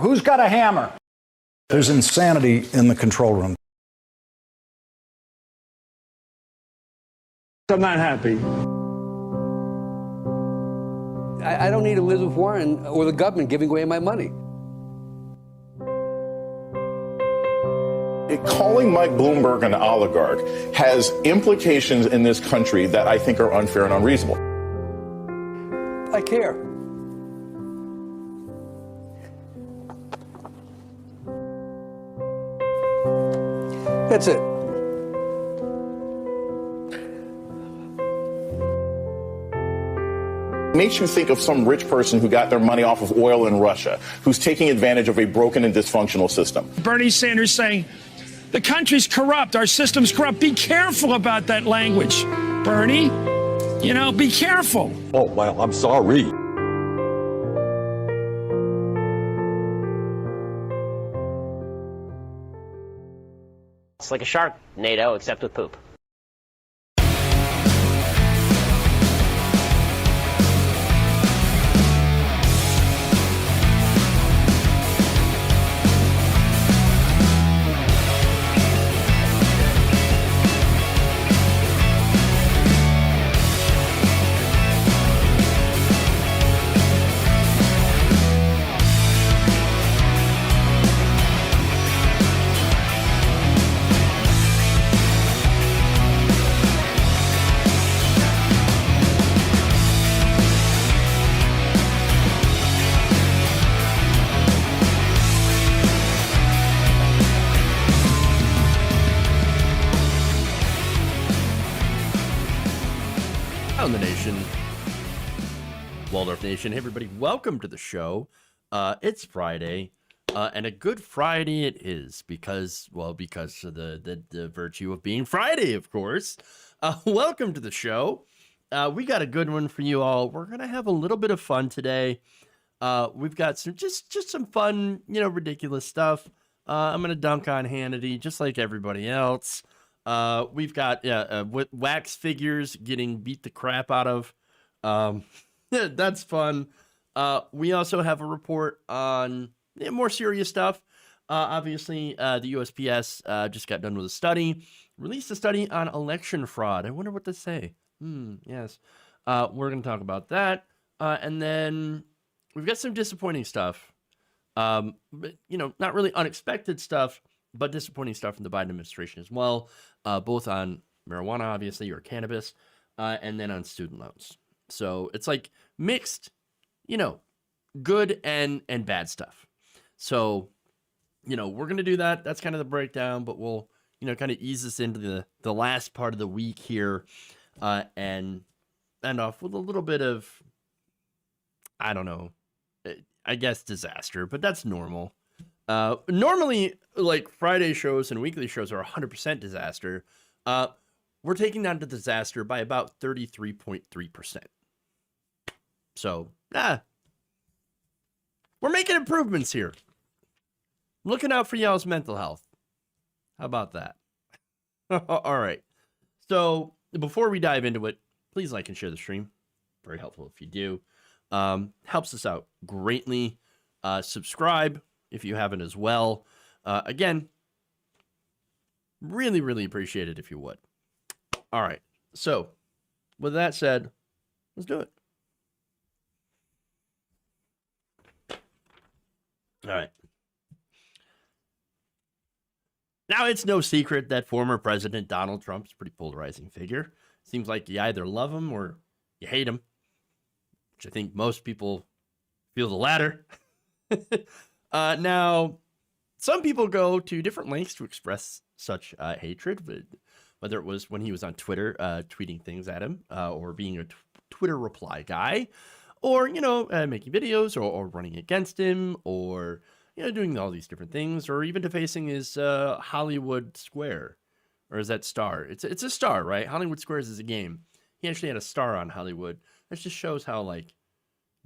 Who's got a hammer? There's insanity in the control room. I'm not happy. I don't need Elizabeth Warren or the government giving away my money. Calling Mike Bloomberg an oligarch has implications in this country that I think are unfair and unreasonable. I care. That's it. Makes you think of some rich person who got their money off of oil in Russia, who's taking advantage of a broken and dysfunctional system. Bernie Sanders saying, the country's corrupt, our system's corrupt. Be careful about that language, Bernie. You know, be careful. Oh, well, I'm sorry. It's like a Sharknado, except with poop. The nation, Waldorf Nation. Hey everybody, welcome to the show. It's Friday, and a good Friday it is because of the virtue of being Friday, of course. Welcome to the show. We got a good one for you all. We're gonna have a little bit of fun today. We've got some just some fun, ridiculous stuff. I'm gonna dunk on Hannity just like everybody else. We've got wax figures getting beat the crap out of. That's fun. We also have a report on more serious stuff. Obviously, the USPS just got done with a study, released a study on election fraud. I wonder what to say. Yes. We're going to talk about that. And then we've got some disappointing stuff. But, not really unexpected stuff, but disappointing stuff from the Biden administration as well, both on marijuana, obviously, or cannabis, and then on student loans. So it's like mixed, good and bad stuff. So, we're going to do that. That's kind of the breakdown, but we'll, kind of ease us into the last part of the week here and end off with a little bit of, I don't know, I guess disaster, but that's normal. Normally, like Friday shows and weekly shows are 100% disaster. We're taking down the disaster by about 33.3%. So, we're making improvements here. Looking out for y'all's mental health. How about that? All right. So, before we dive into it, please like and share the stream. Very helpful if you do. Helps us out greatly. Subscribe if you haven't as well. Again, really, really appreciate it if you would. All right. So, with that said, let's do it. All right. Now, it's no secret that former President Donald Trump is a pretty polarizing figure. Seems like you either love him or you hate him, which I think most people feel the latter. Now, some people go to different lengths to express such hatred, but whether it was when he was on Twitter tweeting things at him or being a Twitter reply guy or, making videos or running against him or, doing all these different things or even defacing his Hollywood Square. Or is that Star? It's a Star, right? Hollywood Squares is a game. He actually had a star on Hollywood. That just shows how,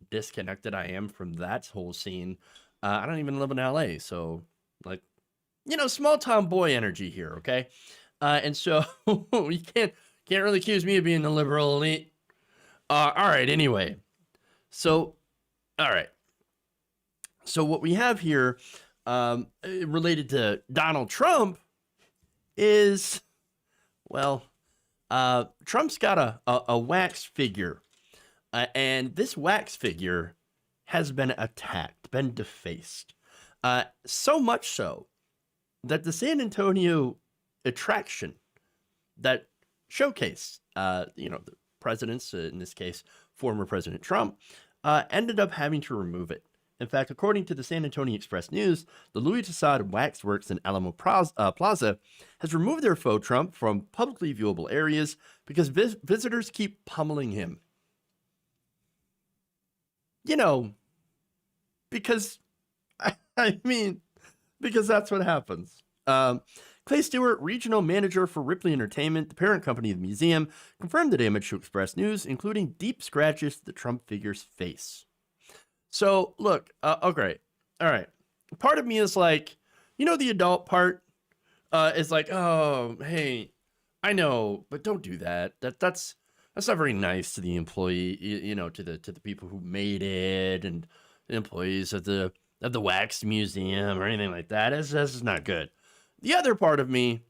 disconnected I am from that whole scene. I don't even live in LA, so small town boy energy here, okay? And so you can't really accuse me of being the liberal elite. All right, anyway. So, all right. So what we have here related to Donald Trump is, well, Trump's got a wax figure, and this wax figure has been attacked, been defaced, so much so that the San Antonio attraction that showcased, the presidents, in this case, former President Trump, ended up having to remove it. In fact, according to the San Antonio Express News, the Louis Tussauds Waxworks in Alamo Plaza has removed their faux Trump from publicly viewable areas because visitors keep pummeling him. Because, because that's what happens. Clay Stewart, regional manager for Ripley Entertainment, the parent company of the museum, confirmed the damage to Express News, including deep scratches to the Trump figure's face. So, look, okay, all right. Part of me is like, the adult part is like, oh, hey, I know, but don't do that. That's not very nice to the employee, to the people who made it and the employees of the wax museum or anything like that. That's not good. The other part of me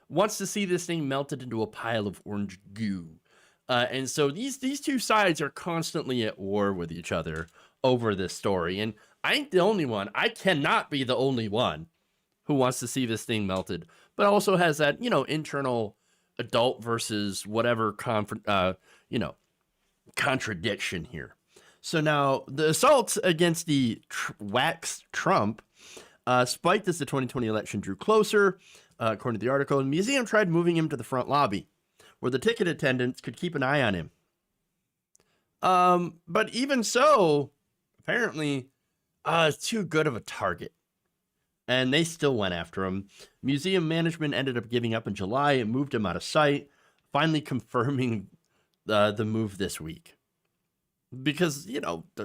wants to see this thing melted into a pile of orange goo. And so these two sides are constantly at war with each other over this story. And I ain't the only one. I cannot be the only one who wants to see this thing melted, but also has that, internal adult versus whatever contradiction here. So now the assaults against the wax Trump spiked as the 2020 election drew closer. According to the article, the museum tried moving him to the front lobby, where the ticket attendants could keep an eye on him. But even so, apparently, it's too good of a target. And they still went after him. Museum management ended up giving up in July and moved him out of sight, finally confirming the move this week. Because,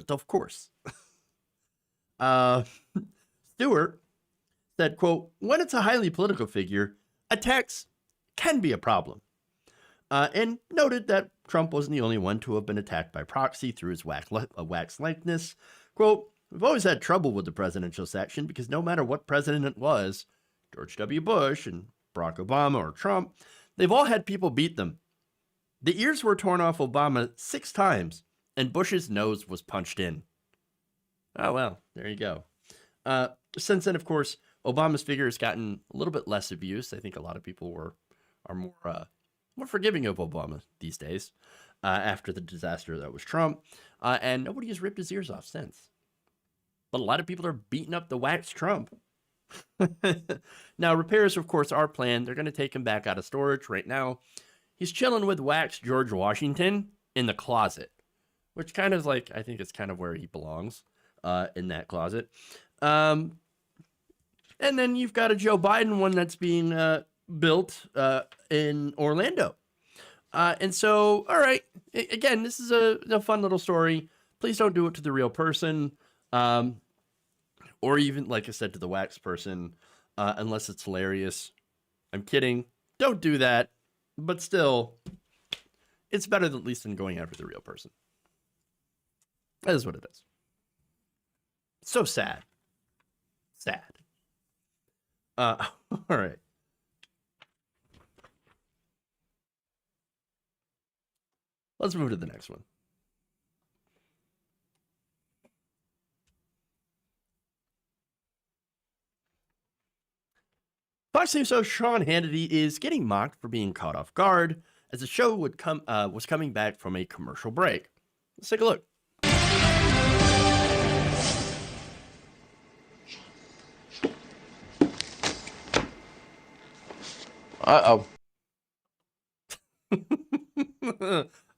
of course. Stewart said, quote, when it's a highly political figure, attacks can be a problem. And noted that Trump wasn't the only one to have been attacked by proxy through his wax likeness. Quote, we've always had trouble with the presidential section because no matter what president it was, George W. Bush and Barack Obama or Trump, they've all had people beat them. The ears were torn off Obama 6 times, and Bush's nose was punched in. Oh, well, there you go. Since then, of course, Obama's figure has gotten a little bit less abuse. I think a lot of people are more forgiving of Obama these days after the disaster that was Trump. And nobody has ripped his ears off since. But a lot of people are beating up the wax Trump. Now, repairs, of course, are planned. They're going to take him back out of storage right now. He's chilling with wax George Washington in the closet, which kind of like, I think it's kind of where he belongs, in that closet. And then you've got a Joe Biden one that's being built in Orlando. And so, all right, again, this is a fun little story. Please don't do it to the real person. Or even, like I said, to the wax person, unless it's hilarious. I'm kidding. Don't do that. But still, it's better at least than going after the real person. That is what it is. So sad. Sad. All right. Let's move to the next one. Fox News host Sean Hannity is getting mocked for being caught off guard as the show was coming back from a commercial break. Let's take a look. Uh-oh.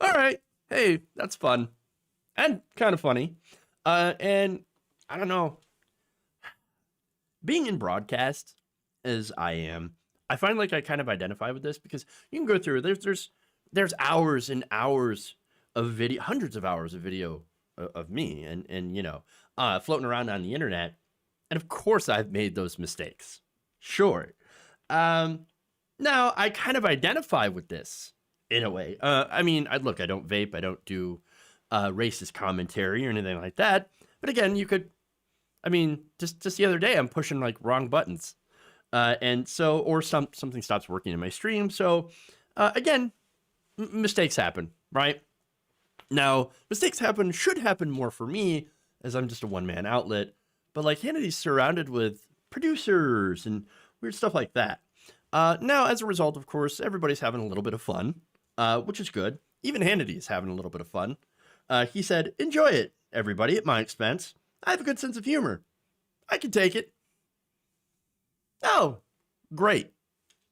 All right. Hey, that's fun. And kind of funny. And I don't know. Being in broadcast, as I am, I find like I kind of identify with this because you can go through, there's hours and hours of video, hundreds of hours of video of me and floating around on the internet. And of course I've made those mistakes. Sure. Now I kind of identify with this in a way. I don't vape. I don't do racist commentary or anything like that. But again, you could I mean, just the other day, I'm pushing like wrong buttons. And so, or something stops working in my stream. So, again, mistakes happen, right? Now, mistakes should happen more for me, as I'm just a one-man outlet. But like Hannity's surrounded with producers and weird stuff like that. Now, as a result, of course, everybody's having a little bit of fun, which is good. Even Hannity is having a little bit of fun. He said, "Enjoy it, everybody, at my expense. I have a good sense of humor. I can take it." Oh, great.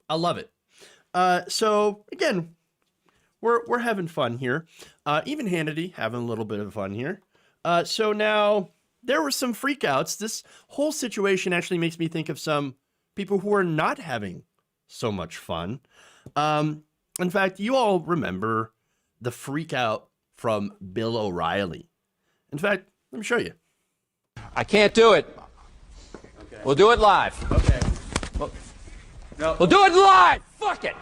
I love it. So again, we're having fun here. Even Hannity having a little bit of fun here. So now there were some freakouts. This whole situation actually makes me think of some people who are not having so much fun. In fact, you all remember the freakout from Bill O'Reilly. In fact, let me show you. I can't do it. Okay. We'll do it live. Okay. We'll do it live. Fuck it.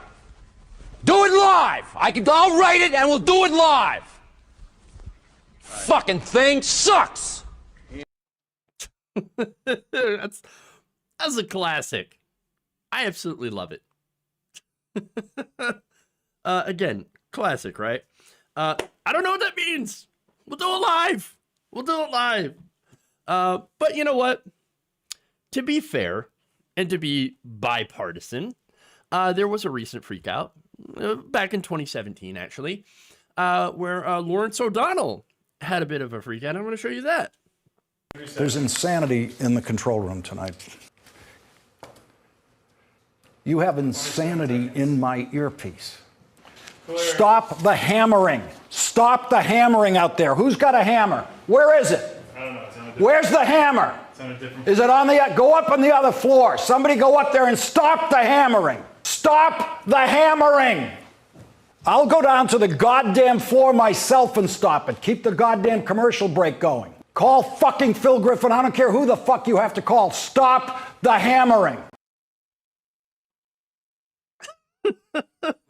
Do it live. I'll write it and we'll do it live. Right. Fucking thing sucks. That's a classic. I absolutely love it. Again, classic, right? I don't know what that means. We'll do it live. We'll do it live. But you know what? To be fair and to be bipartisan, there was a recent freakout back in 2017, actually, where Lawrence O'Donnell had a bit of a freakout. I'm going to show you that. There's insanity in the control room tonight. You have insanity in my earpiece. Stop the hammering. Stop the hammering out there. Who's got a hammer? Where is it? I don't know. Where's the hammer? It's on a different. Is it on the, go up on the other floor. Somebody go up there and stop the hammering. Stop the hammering. I'll go down to the goddamn floor myself and stop it. Keep the goddamn commercial break going. Call fucking Phil Griffin. I don't care who the fuck you have to call. Stop the hammering.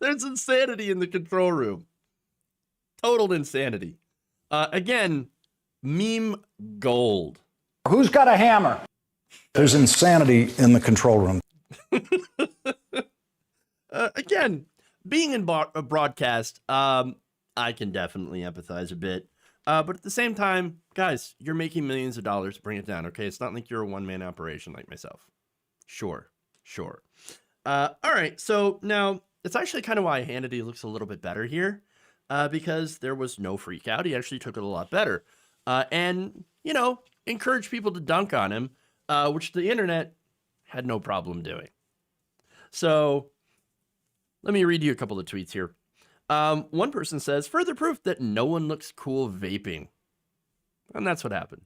There's insanity in the control room. Total insanity. Again, meme gold. Who's got a hammer? There's insanity in the control room. Again, being in a broadcast, I can definitely empathize a bit. But at the same time, guys, you're making millions of dollars. Bring it down, okay? It's not like you're a one-man operation like myself. Sure. All right, so now it's actually kind of why Hannity looks a little bit better here, because there was no freak out. He actually took it a lot better. And, you know, encouraged people to dunk on him, which the internet had no problem doing. So let me read you a couple of tweets here. One person says, "Further proof that no one looks cool vaping." And that's what happened.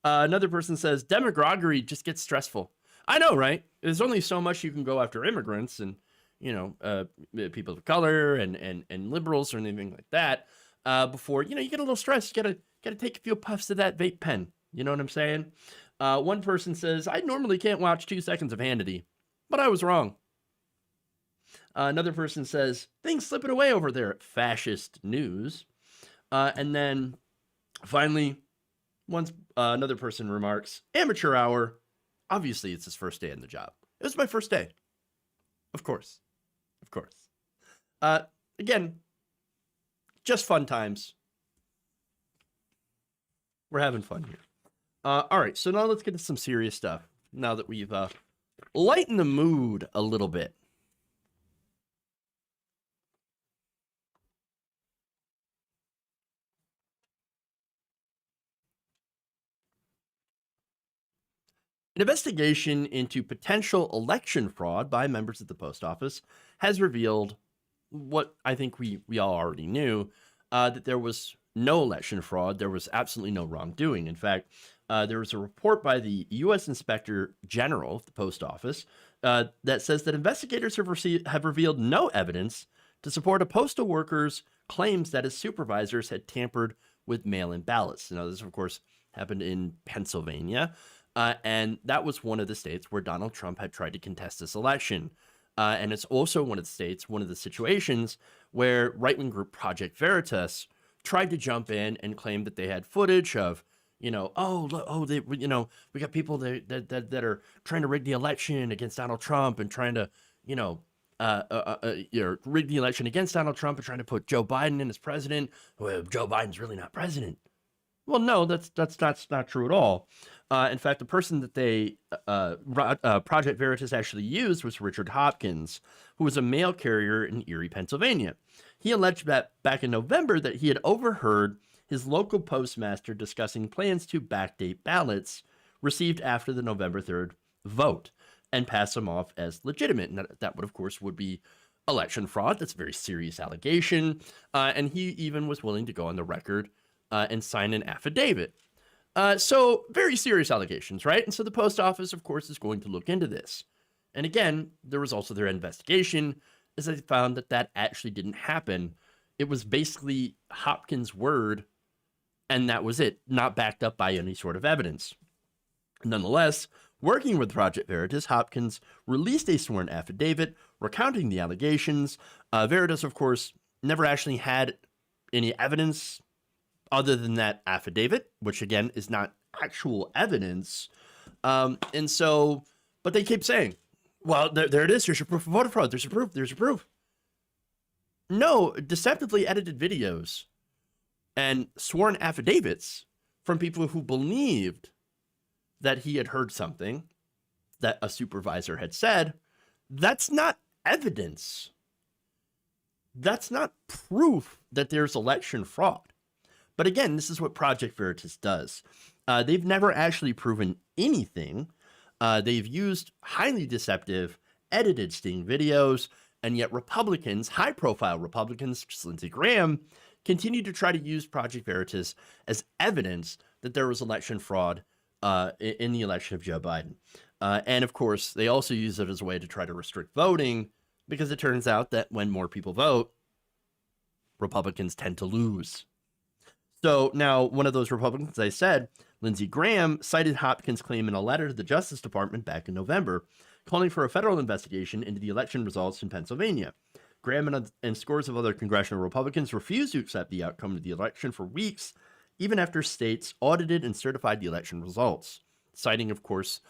Another person says, "Demagoguery just gets stressful." I know, right? There's only so much you can go after immigrants and, you know, people of color and liberals or anything like that before, you know, you get a little stressed. You gotta take a few puffs of that vape pen. You know what I'm saying? One person says, "I normally can't watch 2 seconds of Hannity, but I was wrong." Another person says, "Things slipping away over there at Fascist News." And then finally, another person remarks, "Amateur hour. Obviously, it's his first day on the job." It was my first day. Of course. Again, just fun times. We're having fun here. All right, so now let's get to some serious stuff. Now that we've lightened the mood a little bit. An investigation into potential election fraud by members of the post office has revealed what I think we all already knew, that there was no election fraud. There was absolutely no wrongdoing. In fact, there was a report by the U.S. Inspector General of the Post Office that says that investigators have revealed no evidence to support a postal worker's claims that his supervisors had tampered with mail-in ballots. Now, this, of course, happened in Pennsylvania. And that was one of the states where Donald Trump had tried to contest this election. And it's also one of the situations where right-wing group Project Veritas tried to jump in and claim that they had footage of, they, we got people that are trying to rig the election against Donald Trump and trying to, rig the election against Donald Trump and trying to put Joe Biden in as president. Well, Joe Biden's really not president. Well, no, that's not true at all. In fact, the person that Project Veritas actually used was Richard Hopkins, who was a mail carrier in Erie, Pennsylvania. He alleged that back in November that he had overheard his local postmaster discussing plans to backdate ballots received after the November 3rd vote and pass them off as legitimate. And that would, of course, would be election fraud. That's a very serious allegation. And he even was willing to go on the record and sign an affidavit. So very serious allegations, right? And so the post office, of course, is going to look into this. And again, the results of their investigation is that they found that actually didn't happen. It was basically Hopkins' word, and that was it, not backed up by any sort of evidence. Nonetheless, working with Project Veritas, Hopkins released a sworn affidavit recounting the allegations. Veritas, of course, never actually had any evidence other than that affidavit, which again is not actual evidence. And so, but they keep saying, well, there it is. Here's your proof of voter fraud. There's your proof. There's your proof. No, deceptively edited videos and sworn affidavits from people who believed that he had heard something that a supervisor had said. That's not evidence. That's not proof that there's election fraud. But again, this is what Project Veritas does. They've never actually proven anything. They've used highly deceptive, edited sting videos, and yet Republicans, high-profile Republicans, such as Lindsey Graham, continue to try to use Project Veritas as evidence that there was election fraud in the election of Joe Biden. And of course, they also use it as a way to try to restrict voting, because it turns out that when more people vote, Republicans tend to lose. So now one of those Republicans, I said, Lindsey Graham, cited Hopkins' claim in a letter to the Justice Department back in November, calling for a federal investigation into the election results in Pennsylvania. Graham and scores of other congressional Republicans refused to accept the outcome of the election for weeks, even after states audited and certified the election results, citing, of course,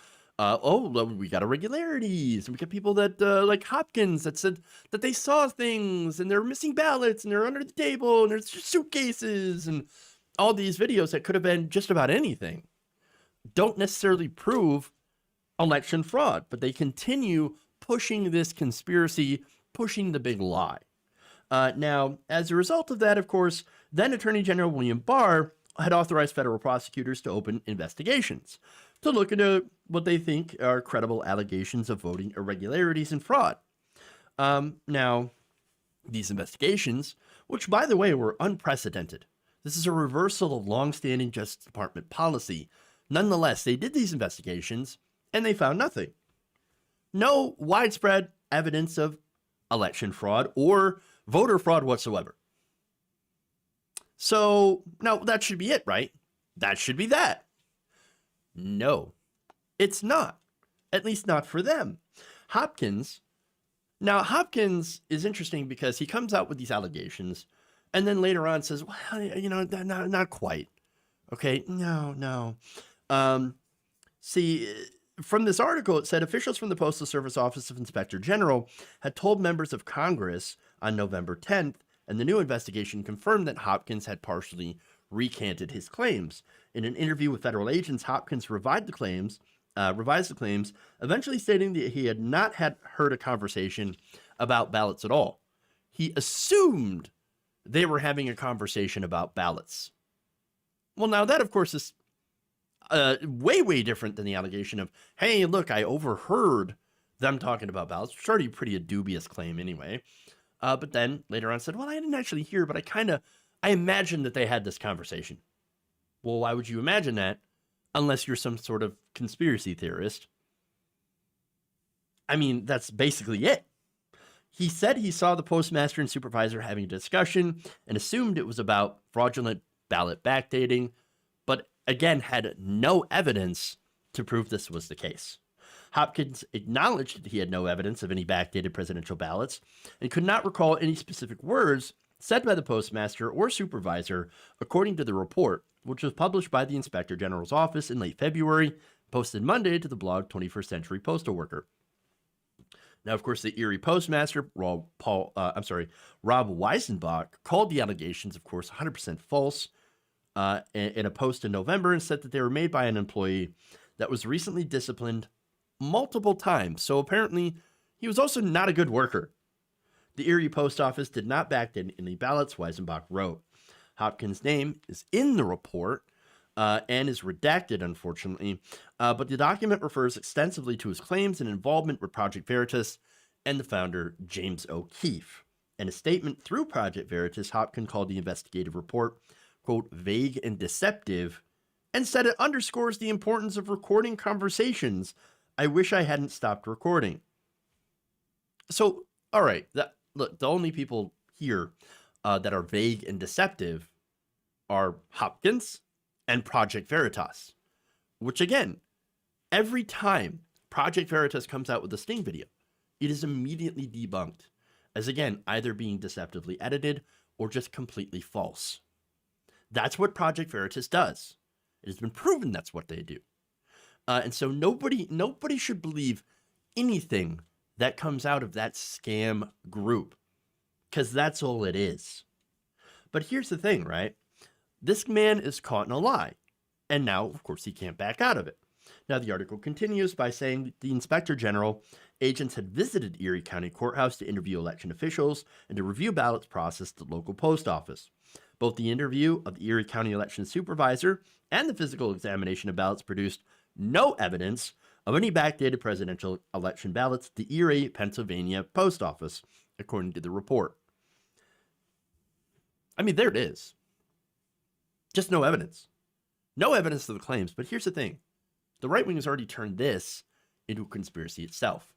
we got irregularities, and we got people that, like Hopkins, that said that they saw things, and they're missing ballots, and they're under the table, and there's suitcases, and all these videos that could have been just about anything don't necessarily prove election fraud, but they continue pushing this conspiracy, pushing the big lie. Now, as a result of that, of course, then Attorney General William Barr had authorized federal prosecutors to open investigations to look into what they think are credible allegations of voting irregularities and fraud. Now, these investigations, which, by the way, were unprecedented. This is a reversal of longstanding Justice Department policy. Nonetheless, they did these investigations, and they found nothing. No widespread evidence of election fraud or voter fraud whatsoever. So, now, that should be it, right? That should be that. No, it's not. At least not for them. Hopkins is interesting because he comes out with these allegations and then later on says, well, not quite. Okay, no. See, from this article, it said officials from the Postal Service Office of Inspector General had told members of Congress on November 10th, and the new investigation confirmed that Hopkins had partially recanted his claims. In an interview with federal agents, Hopkins revised the claims, eventually stating that he had not heard a conversation about ballots at all. He assumed they were having a conversation about ballots. Well, now that, of course, is way different than the allegation of, hey, look, I overheard them talking about ballots, which is already pretty a dubious claim anyway. But then later on said, well, I didn't actually hear, but I imagined that they had this conversation. Well, why would you imagine that unless you're some sort of conspiracy theorist? I mean, that's basically it. He said he saw the postmaster and supervisor having a discussion and assumed it was about fraudulent ballot backdating, but again had no evidence to prove this was the case. Hopkins acknowledged that he had no evidence of any backdated presidential ballots and could not recall any specific words said by the postmaster or supervisor, according to the report, which was published by the Inspector General's office in late February, posted Monday to the blog 21st Century Postal Worker. Now, of course, the Erie postmaster, Rob Weisenbach, called the allegations, of course, 100% false in a post in November, and said that they were made by an employee that was recently disciplined multiple times. So apparently, he was also not a good worker. The Erie post office did not back in any ballots, Weisenbach wrote. Hopkins' name is in the report and is redacted, unfortunately, but the document refers extensively to his claims and involvement with Project Veritas and the founder, James O'Keefe. In a statement through Project Veritas, Hopkins called the investigative report, quote, vague and deceptive, and said it underscores the importance of recording conversations. I wish I hadn't stopped recording. So, all right, look, the only people here that are vague and deceptive are Hopkins and Project Veritas, which again, every time Project Veritas comes out with a Sting video, it is immediately debunked as, again, either being deceptively edited or just completely false. That's what Project Veritas does. It has been proven that's what they do. And so nobody should believe anything that comes out of that scam group, because that's all it is. But here's the thing, right? This man is caught in a lie, and now, of course, he can't back out of it. Now, the article continues by saying that the Inspector General agents had visited Erie County Courthouse to interview election officials and to review ballots processed at the local post office. Both the interview of the Erie County election supervisor and the physical examination of ballots produced no evidence of any backdated presidential election ballots at the Erie, Pennsylvania post office, according to the report. I mean, there it is. Just no evidence. No evidence of the claims. But here's the thing. The right wing has already turned this into a conspiracy itself.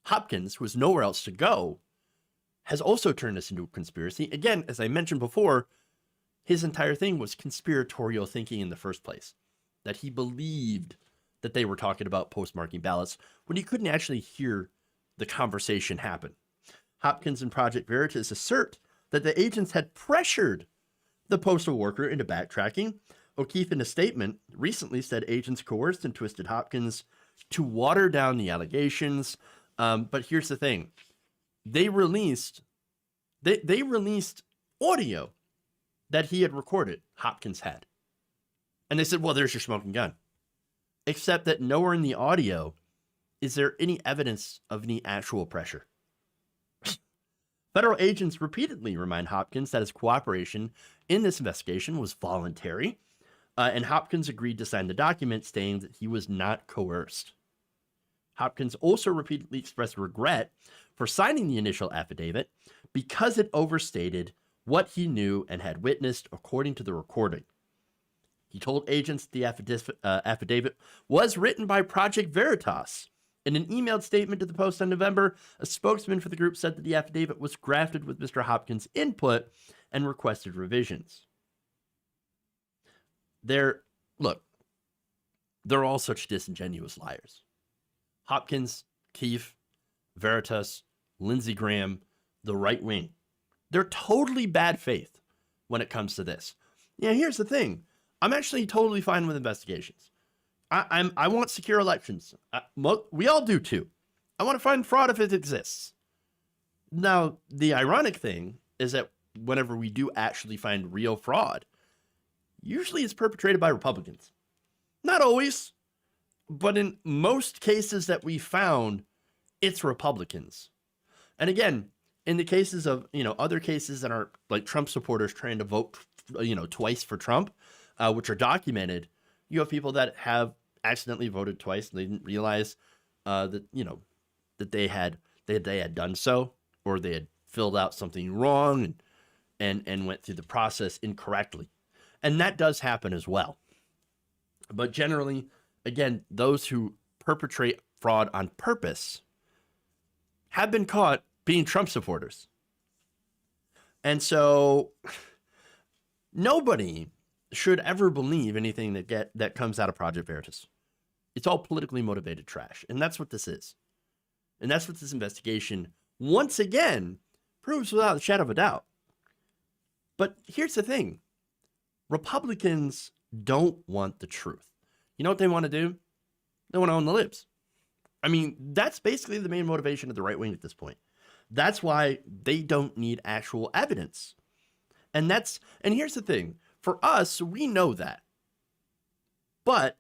Hopkins, who has nowhere else to go, has also turned this into a conspiracy. Again, as I mentioned before, his entire thing was conspiratorial thinking in the first place. That he believed that they were talking about postmarking ballots when he couldn't actually hear the conversation happen. Hopkins and Project Veritas assert that the agents had pressured the postal worker into backtracking. O'Keefe, in a statement, recently said agents coerced and twisted Hopkins to water down the allegations. But here's the thing. They released audio that he had recorded, Hopkins had. And they said, well, there's your smoking gun. Except that nowhere in the audio is there any evidence of any actual pressure. Federal agents repeatedly remind Hopkins that his cooperation in this investigation was voluntary, and Hopkins agreed to sign the document stating that he was not coerced. Hopkins also repeatedly expressed regret for signing the initial affidavit because it overstated what he knew and had witnessed, according to the recording. He told agents the affidavit was written by Project Veritas. In an emailed statement to the Post on November, a spokesman for the group said that the affidavit was drafted with Mr. Hopkins' input and requested revisions. They're all such disingenuous liars. Hopkins, Keefe, Veritas, Lindsey Graham, the right wing. They're totally bad faith when it comes to this. Yeah, here's the thing. I'm actually totally fine with investigations. I want secure elections. We all do too. I want to find fraud if it exists. Now, the ironic thing is that whenever we do actually find real fraud, usually it's perpetrated by Republicans. Not always, but in most cases that we found, it's Republicans. And again, in the cases of, other cases that are like Trump supporters trying to vote, twice for Trump, which are documented, you have people that have accidentally voted twice and they didn't realize that they had done so, or they had filled out something wrong and went through the process incorrectly. And that does happen as well. But generally, again, those who perpetrate fraud on purpose have been caught being Trump supporters. And so nobody should ever believe anything that comes out of Project Veritas. It's all politically motivated trash. And that's what this is. And that's what this investigation, once again, proves without a shadow of a doubt. But here's the thing. Republicans don't want the truth. You know what they want to do? They want to own the libs. I mean, that's basically the main motivation of the right wing at this point. That's why they don't need actual evidence. And here's the thing. For us, we know that. But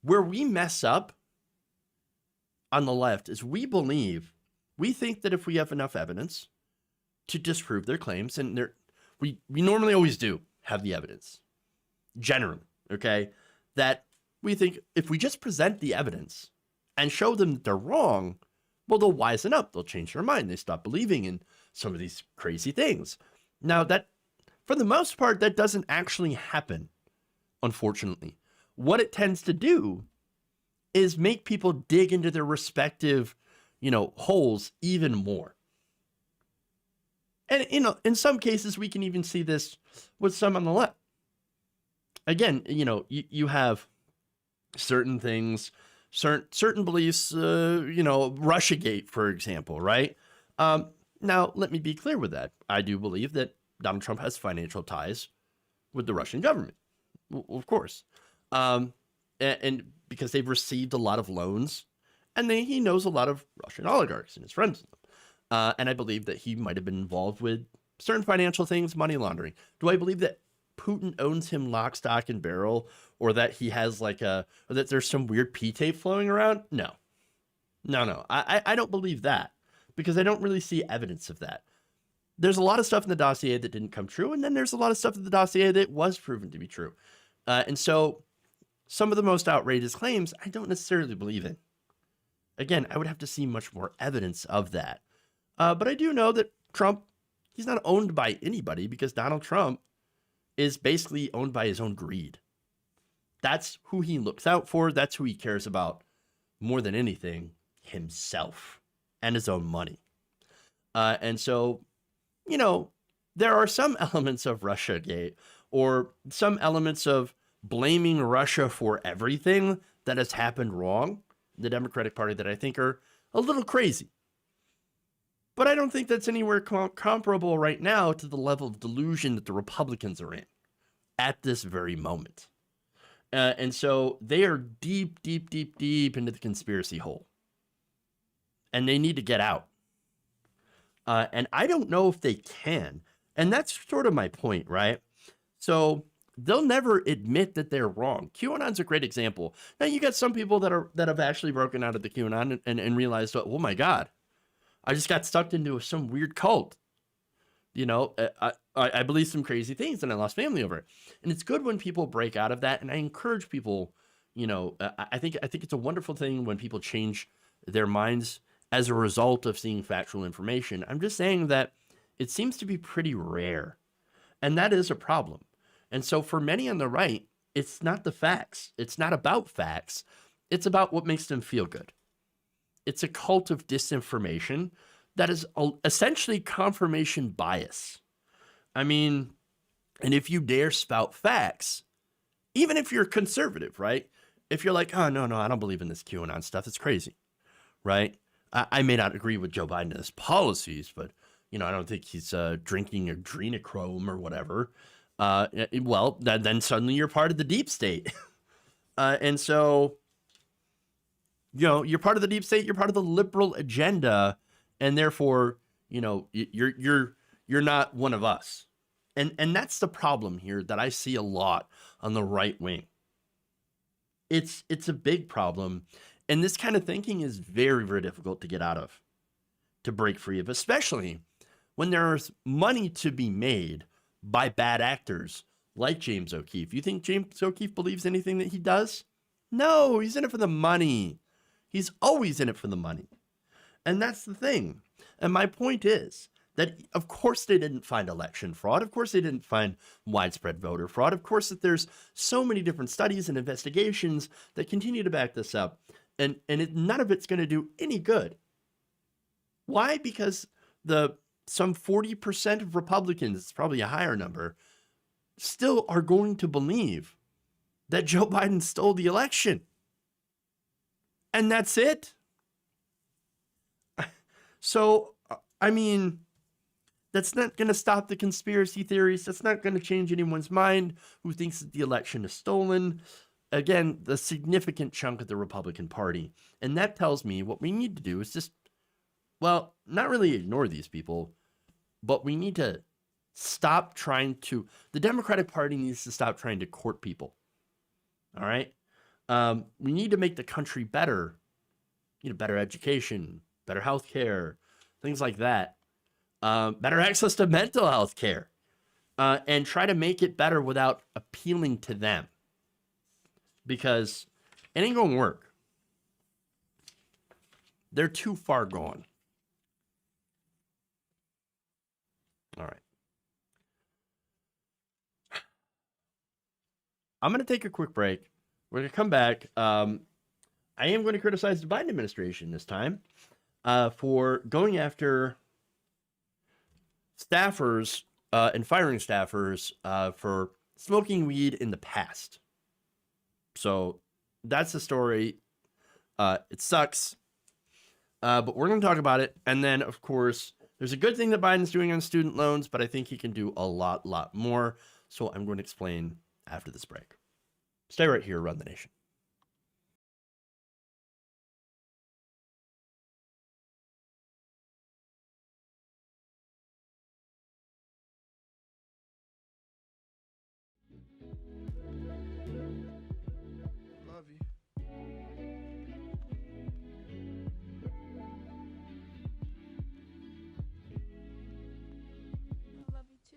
where we mess up on the left is we think that if we have enough evidence to disprove their claims, and we normally always do have the evidence, generally, okay, that we think if we just present the evidence and show them that they're wrong, well, they'll wisen up, they'll change their mind, they stop believing in some of these crazy things. Now, that, for the most part, that doesn't actually happen, unfortunately. What it tends to do is make people dig into their respective, holes even more. And, in some cases, we can even see this with some on the left. Again, you have certain things, certain beliefs, Russiagate, for example, right? Now, let me be clear with that. I do believe that Donald Trump has financial ties with the Russian government, of course. And because they've received a lot of loans, and he knows a lot of Russian oligarchs and his friends. And I believe that he might have been involved with certain financial things, money laundering. Do I believe that Putin owns him lock, stock, and barrel, or that he has or that there's some weird P-tape flowing around? No. I don't believe that, because I don't really see evidence of that. There's a lot of stuff in the dossier that didn't come true, and then there's a lot of stuff in the dossier that was proven to be true. And so some of the most outrageous claims I don't necessarily believe in. Again, I would have to see much more evidence of that. But I do know that Trump, he's not owned by anybody, because Donald Trump is basically owned by his own greed. That's who he looks out for. That's who he cares about more than anything, himself and his own money. And so, there are some elements of Russiagate, or some elements of blaming Russia for everything that has happened wrong in the Democratic Party that I think are a little crazy. But I don't think that's anywhere comparable right now to the level of delusion that the Republicans are in at this very moment. And so they are deep into the conspiracy hole. And they need to get out. And I don't know if they can. And that's sort of my point, right? So they'll never admit that they're wrong. QAnon's a great example. Now, you got some people that have actually broken out of the QAnon and realized, oh my God, I just got sucked into some weird cult. I believe some crazy things and I lost family over it. And it's good when people break out of that. And I encourage people, I think it's a wonderful thing when people change their minds as a result of seeing factual information. I'm just saying that it seems to be pretty rare. And that is a problem. And so for many on the right, it's not the facts. It's not about facts. It's about what makes them feel good. It's a cult of disinformation that is essentially confirmation bias. I mean, and if you dare spout facts, even if you're conservative, right? If you're like, oh, no, I don't believe in this QAnon stuff. It's crazy, right? I may not agree with Joe Biden and his policies, but, I don't think he's drinking adrenochrome or whatever. Well, then suddenly you're part of the deep state. And so, you're part of the deep state, you're part of the liberal agenda, and therefore, you're not one of us. And that's the problem here that I see a lot on the right wing. It's a big problem, and this kind of thinking is very, very difficult to get out of, to break free of, especially when there's money to be made by bad actors like James O'Keefe. You think James O'Keefe believes anything that he does? No, he's in it for the money. He's always in it for the money. And that's the thing. And my point is that, of course, they didn't find election fraud. Of course, they didn't find widespread voter fraud. Of course, that there's so many different studies and investigations that continue to back this up. And none of it's going to do any good. Why? Because some 40% of Republicans, it's probably a higher number, still are going to believe that Joe Biden stole the election. And that's it. So, I mean, That's not going to stop the conspiracy theories. That's not going to change anyone's mind who thinks that the election is stolen. Again, the significant chunk of the Republican Party. And that tells me what we need to do is just, well, not really ignore these people, but we need to stop trying to, the Democratic Party needs to stop trying to court people. All right? We need to make the country better. You know, better education, better health care, things like that. Better access to mental health care. And try to make it better without appealing to them. Because it ain't going to work. They're too far gone. All right. I'm going to take a quick break. We're going to come back. I am going to criticize the Biden administration this time for going after staffers and firing staffers for smoking weed in the past. So that's the story. It sucks. But we're going to talk about it. And then, of course, there's a good thing that Biden's doing on student loans, but I think he can do a lot more. So I'm going to explain after this break. Stay right here, Run the Nation. Love you. I love you too.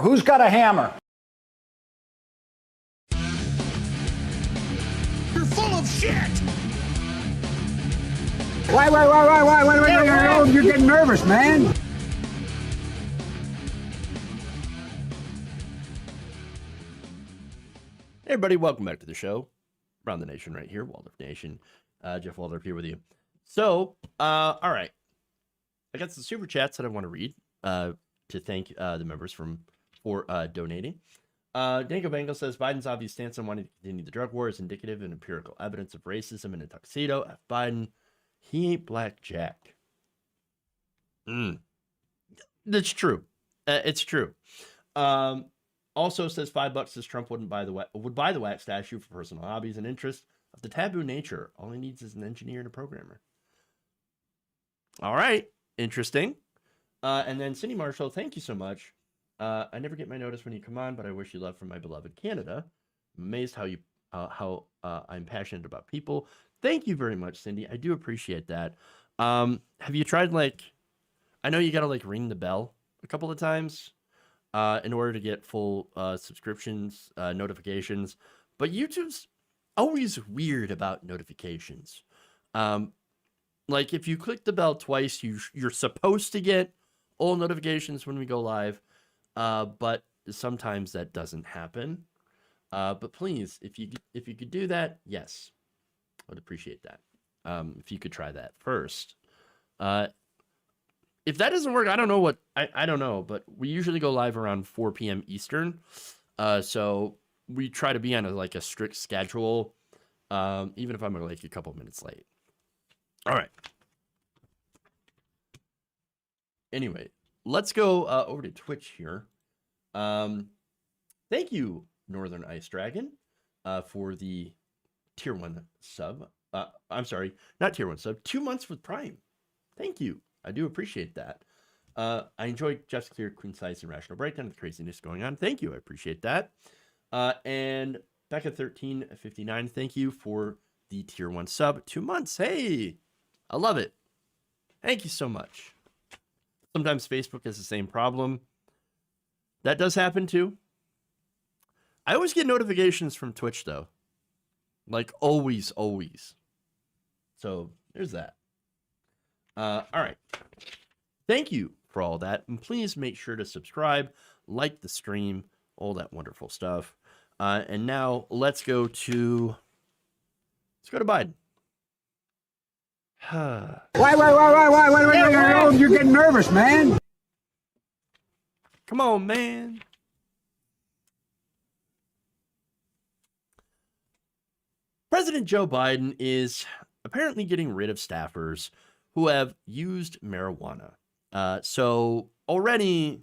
Who's got a hammer? You're full of shit. Wait, you're getting nervous, man. Hey everybody, welcome back to the show. Around the Nation right here, Waldorf Nation. Jeff Waldorf here with you. So, all right. I got some super chats that I want to read to thank the members for donating. Danko Bango says, Biden's obvious stance on wanting to continue the drug war is indicative and empirical evidence of racism in a tuxedo. F. Biden, he ain't black Jack. That's true. It's true. Also says $5 says Trump would buy the wax statue for personal hobbies and interests of the taboo nature. All he needs is an engineer and a programmer. All right. Interesting. And then Cindy Marshall, thank you so much. I never get my notice when you come on, but I wish you love from my beloved Canada. I'm amazed how I'm passionate about people. Thank you very much, Cindy. I do appreciate that. Have you tried, I know you got to ring the bell a couple of times in order to get full subscriptions, notifications, but YouTube's always weird about notifications. If you click the bell twice, you're supposed to get all notifications when we go live. But sometimes that doesn't happen. But please, if you could do that, yes, I would appreciate that. If you could try that first. If that doesn't work, I don't know I don't know, but we usually go live around 4 p.m. Eastern. So we try to be on a strict schedule. even if I'm like a couple minutes late. All right. Anyway, let's go over to Twitch here. Thank you, Northern Ice Dragon, for the tier 1 sub. I'm sorry, not tier 1 sub, 2 months with Prime. Thank you. I do appreciate that. I enjoy Jeff's clear, concise, and rational breakdown of the craziness going on. Thank you. I appreciate that. And Becca1359, thank you for the tier 1 sub. 2 months. Hey, I love it. Thank you so much. Sometimes Facebook has the same problem. That does happen too. I always get notifications from Twitch though. Like always. So there's that. All right. Thank you for all that. And please make sure to subscribe, like the stream, all that wonderful stuff. And now let's go to Biden. Why? You're getting nervous, man. Come on, man. President Joe Biden is apparently getting rid of staffers who have used marijuana. So already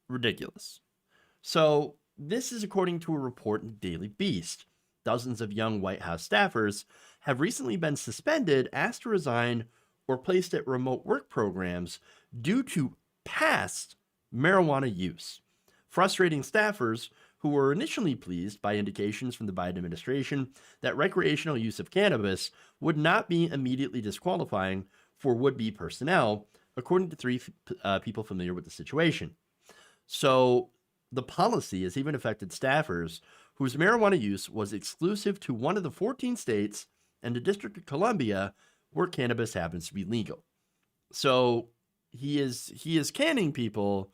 ridiculous. So this is according to a report in the Daily Beast. Dozens of young White House staffers have recently been suspended, asked to resign, or placed at remote work programs due to past marijuana use. Frustrating staffers who were initially pleased by indications from the Biden administration that recreational use of cannabis would not be immediately disqualifying for would-be personnel, according to 3 people familiar with the situation. So the policy has even affected staffers whose marijuana use was exclusive to one of the 14 states and the District of Columbia where cannabis happens to be legal. So he is canning people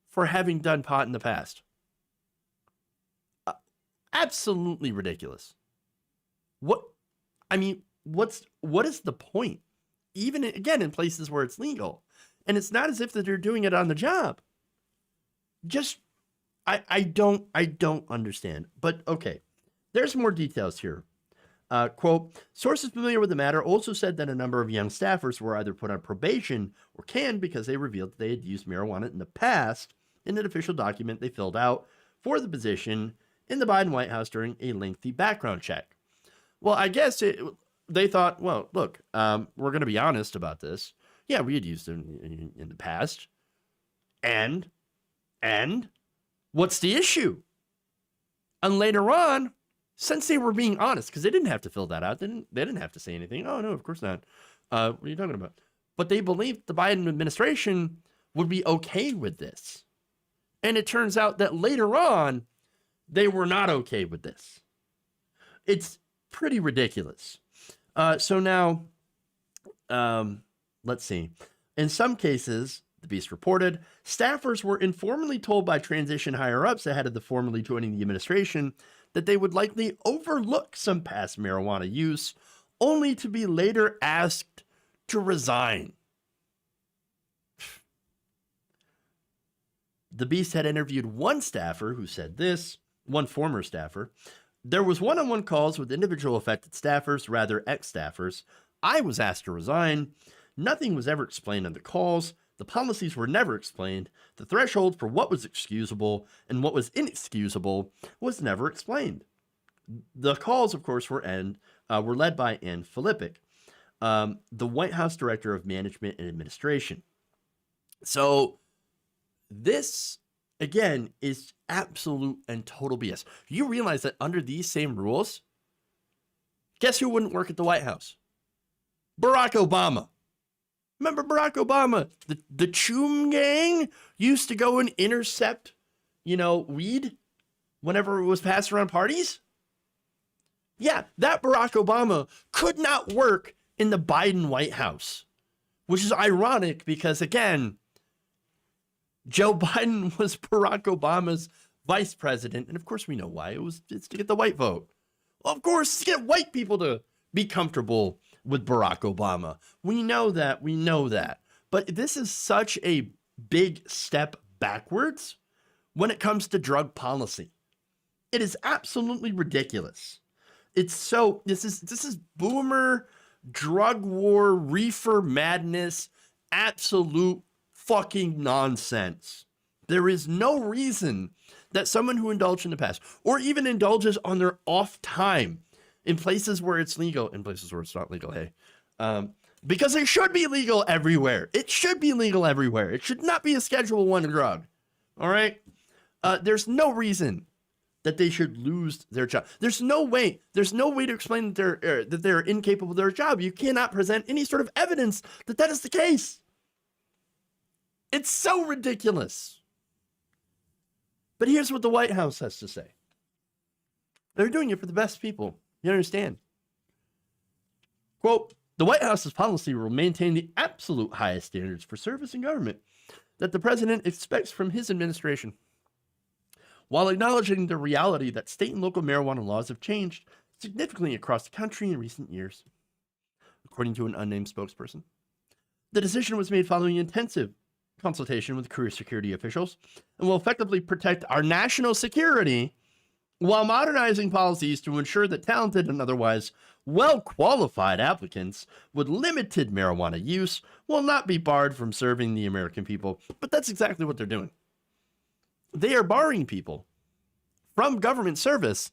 for having done pot in the past. Absolutely ridiculous. What is the point? Even again in places where it's legal. And it's not as if that they're doing it on the job. Just I don't understand. But okay, there's more details here. Quote, sources familiar with the matter also said that a number of young staffers were either put on probation or canned because they revealed that they had used marijuana in the past in an official document they filled out for the position in the Biden White House during a lengthy background check. Well, I guess they thought, well, look, we're going to be honest about this. Yeah, we had used it in the past. And what's the issue? And later on, since they were being honest, because they didn't have to fill that out, they didn't have to say anything. Oh, no, of course not. What are you talking about? But they believed the Biden administration would be okay with this. And it turns out that later on, they were not okay with this. It's pretty ridiculous. So now, let's see. In some cases, the Beast reported, staffers were informally told by transition higher-ups ahead of the formally joining the administration that they would likely overlook some past marijuana use, only to be later asked to resign. The Beast had interviewed one staffer who said this, one former staffer. There was one-on-one calls with individual affected staffers, rather ex-staffers. I was asked to resign. Nothing was ever explained on the calls. The policies were never explained. The threshold for what was excusable and what was inexcusable was never explained. The calls, of course, were led by Ann Filippic, the White House Director of Management and Administration. So this, again, is absolute and total BS. You realize that under these same rules, guess who wouldn't work at the White House? Barack Obama. Remember Barack Obama? The Choom gang used to go and intercept, weed whenever it was passed around parties? Yeah, that Barack Obama could not work in the Biden White House, which is ironic because, again, Joe Biden was Barack Obama's vice president. And of course, we know why. It's to get the white vote. Well, of course, it's to get white people to be comfortable with Barack Obama. We know that. But this is such a big step backwards when it comes to drug policy. It is absolutely ridiculous. It's so this is boomer drug war reefer madness, absolute fucking nonsense. There is no reason that someone who indulged in the past or even indulges on their off time in places where it's legal, in places where it's not legal, hey, because it should be legal everywhere. It should be legal everywhere. It should not be a Schedule 1 drug. All right? There's no reason that they should lose their job. There's no way to explain that they're incapable of their job. You cannot present any sort of evidence that that is the case. It's so ridiculous. But here's what the White House has to say. They're doing it for the best people. You understand? Quote, the White House's policy will maintain the absolute highest standards for service in government that the president expects from his administration, while acknowledging the reality that state and local marijuana laws have changed significantly across the country in recent years. According to an unnamed spokesperson, the decision was made following intensive consultation with career security officials and will effectively protect our national security while modernizing policies to ensure that talented and otherwise well-qualified applicants with limited marijuana use will not be barred from serving the American people. But that's exactly what they're doing. They are barring people from government service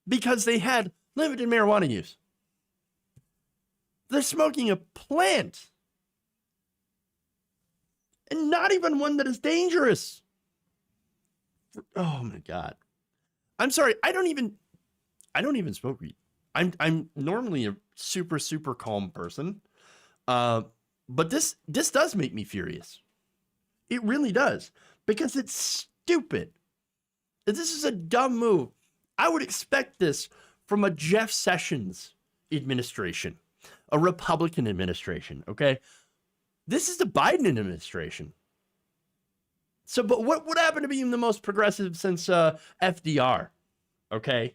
because they had limited marijuana use. They're smoking a plant. And not even one that is dangerous. Oh my God. I'm sorry. I don't even smoke weed. I'm normally a super, super calm person. But this does make me furious. It really does. Because it's stupid. This is a dumb move. I would expect this from a Jeff Sessions administration, a Republican administration, okay? This is the Biden administration. So, but what happened to being the most progressive since FDR? Okay?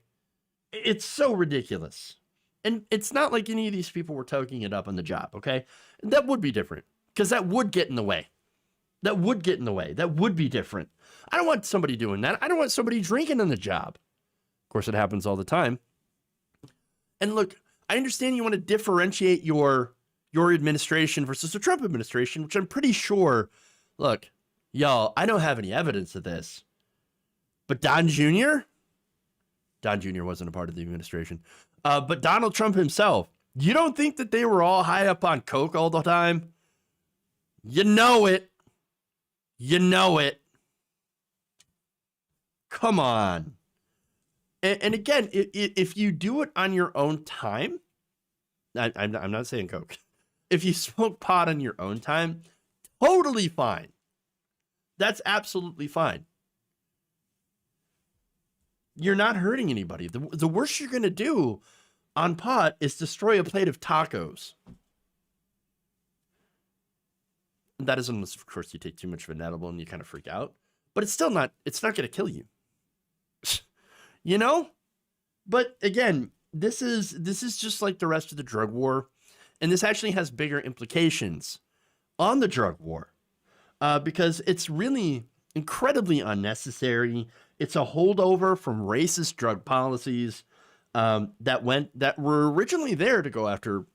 It's so ridiculous. And it's not like any of these people were toking it up on the job, okay? That would be different, because that would get in the way. That would get in the way. That would be different. I don't want somebody doing that. I don't want somebody drinking on the job. Of course, it happens all the time. And look, I understand you want to differentiate your administration versus the Trump administration, which I'm pretty sure, look, y'all, I don't have any evidence of this. But Don Jr. wasn't a part of the administration. But Donald Trump himself, you don't think that they were all high up on coke all the time? You know it. You know it. Come on. And again, if you do it on your own time, I'm not saying coke. If you smoke pot on your own time, totally fine. That's absolutely fine. You're not hurting anybody. The worst you're going to do on pot is destroy a plate of tacos. That is unless, of course, you take too much of an edible and you kind of freak out. But it's still not, it's not going to kill you. You know? But again, this is just like the rest of the drug war. And this actually has bigger implications on the drug war because it's really incredibly unnecessary. It's a holdover from racist drug policies that were originally there to go after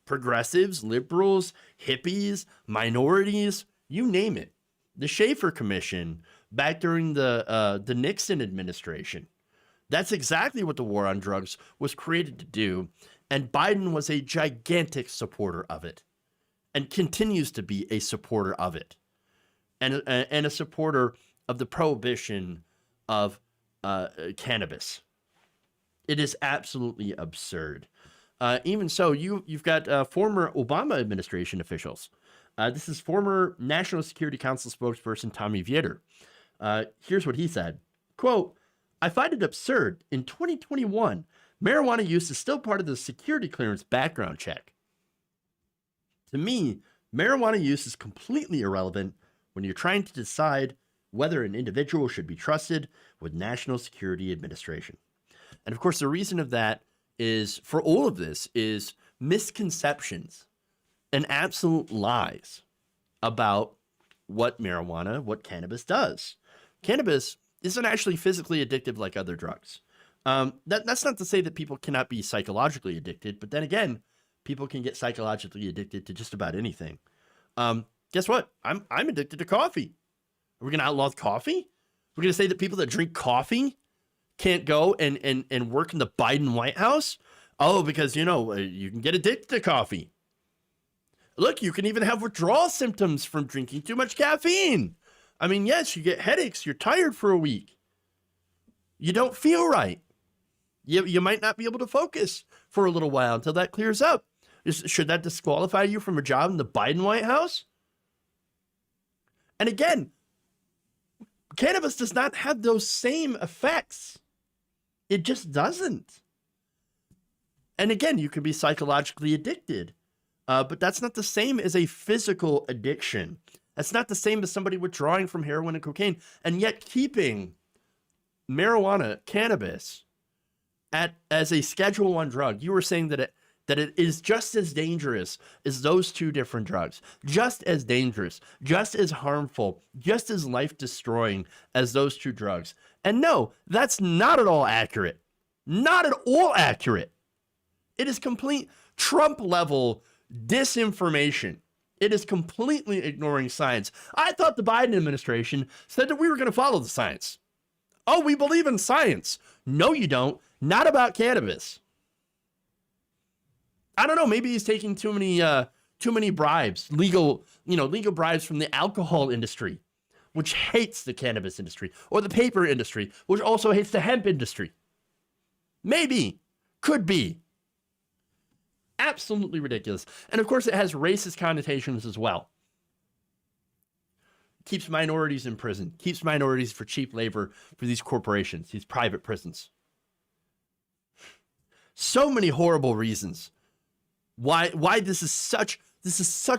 progressives, liberals, hippies, minorities, you name it. The Schaefer Commission back during the Nixon administration. That's exactly what the war on drugs was created to do. And Biden was a gigantic supporter of it and continues to be a supporter of it and a supporter of the prohibition of cannabis. It is absolutely absurd. Even so, you've got former Obama administration officials. This is former National Security Council spokesperson Tommy Vietor. Here's what he said. Quote, I find it absurd. In 2021, marijuana use is still part of the security clearance background check. To me, marijuana use is completely irrelevant when you're trying to decide whether an individual should be trusted with National Security Administration. And of course, the reason of that is, for all of this, is misconceptions and absolute lies about what marijuana, what cannabis does. Cannabis isn't actually physically addictive like other drugs. That's not to say that people cannot be psychologically addicted, but then again, people can get psychologically addicted to just about anything. Guess what? I'm addicted to coffee. Are we going to outlaw coffee? We're going to say that people that drink coffee can't go and work in the Biden White House? Oh, because, you can get addicted to coffee. Look, you can even have withdrawal symptoms from drinking too much caffeine. I mean, yes, you get headaches. You're tired for a week. You don't feel right. You might not be able to focus for a little while until that clears up. Should that disqualify you from a job in the Biden White House? And again, cannabis does not have those same effects. It just doesn't. And again, you can be psychologically addicted, but that's not the same as a physical addiction. That's not the same as somebody withdrawing from heroin and cocaine, and yet keeping marijuana, cannabis, as a Schedule I drug. You were saying that it is just as dangerous as those two different drugs, just as dangerous, just as harmful, just as life-destroying as those two drugs. And no, that's not at all accurate. Not at all accurate. It is complete Trump-level disinformation. It is completely ignoring science. I thought the Biden administration said that we were going to follow the science. Oh, we believe in science. No, you don't. Not about cannabis. I don't know. Maybe he's taking too many bribes, legal bribes from the alcohol industry, which hates the cannabis industry, or the paper industry, which also hates the hemp industry. Maybe, could be. Absolutely ridiculous. And of course, it has racist connotations as well. Keeps minorities in prison, keeps minorities for cheap labor for these corporations, these private prisons. So many horrible reasons why this is such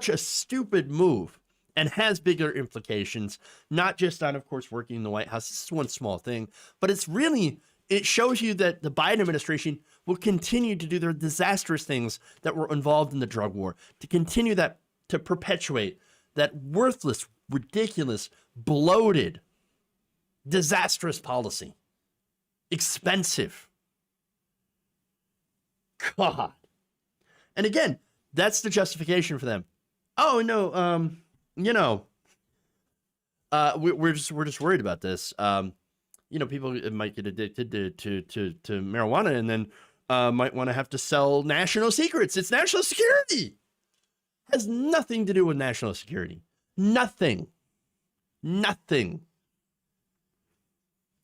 a stupid move and has bigger implications, not just on, of course, working in the White House. This is one small thing, but it shows you that the Biden administration will continue to do their disastrous things that were involved in the drug war, to continue that, to perpetuate that worthless, ridiculous, bloated, disastrous policy. Expensive. God. And again, that's the justification for them. Oh no, we're just worried about this. People might get addicted to marijuana and then might want to have to sell national secrets. It's national security. Has nothing to do with national security. Nothing.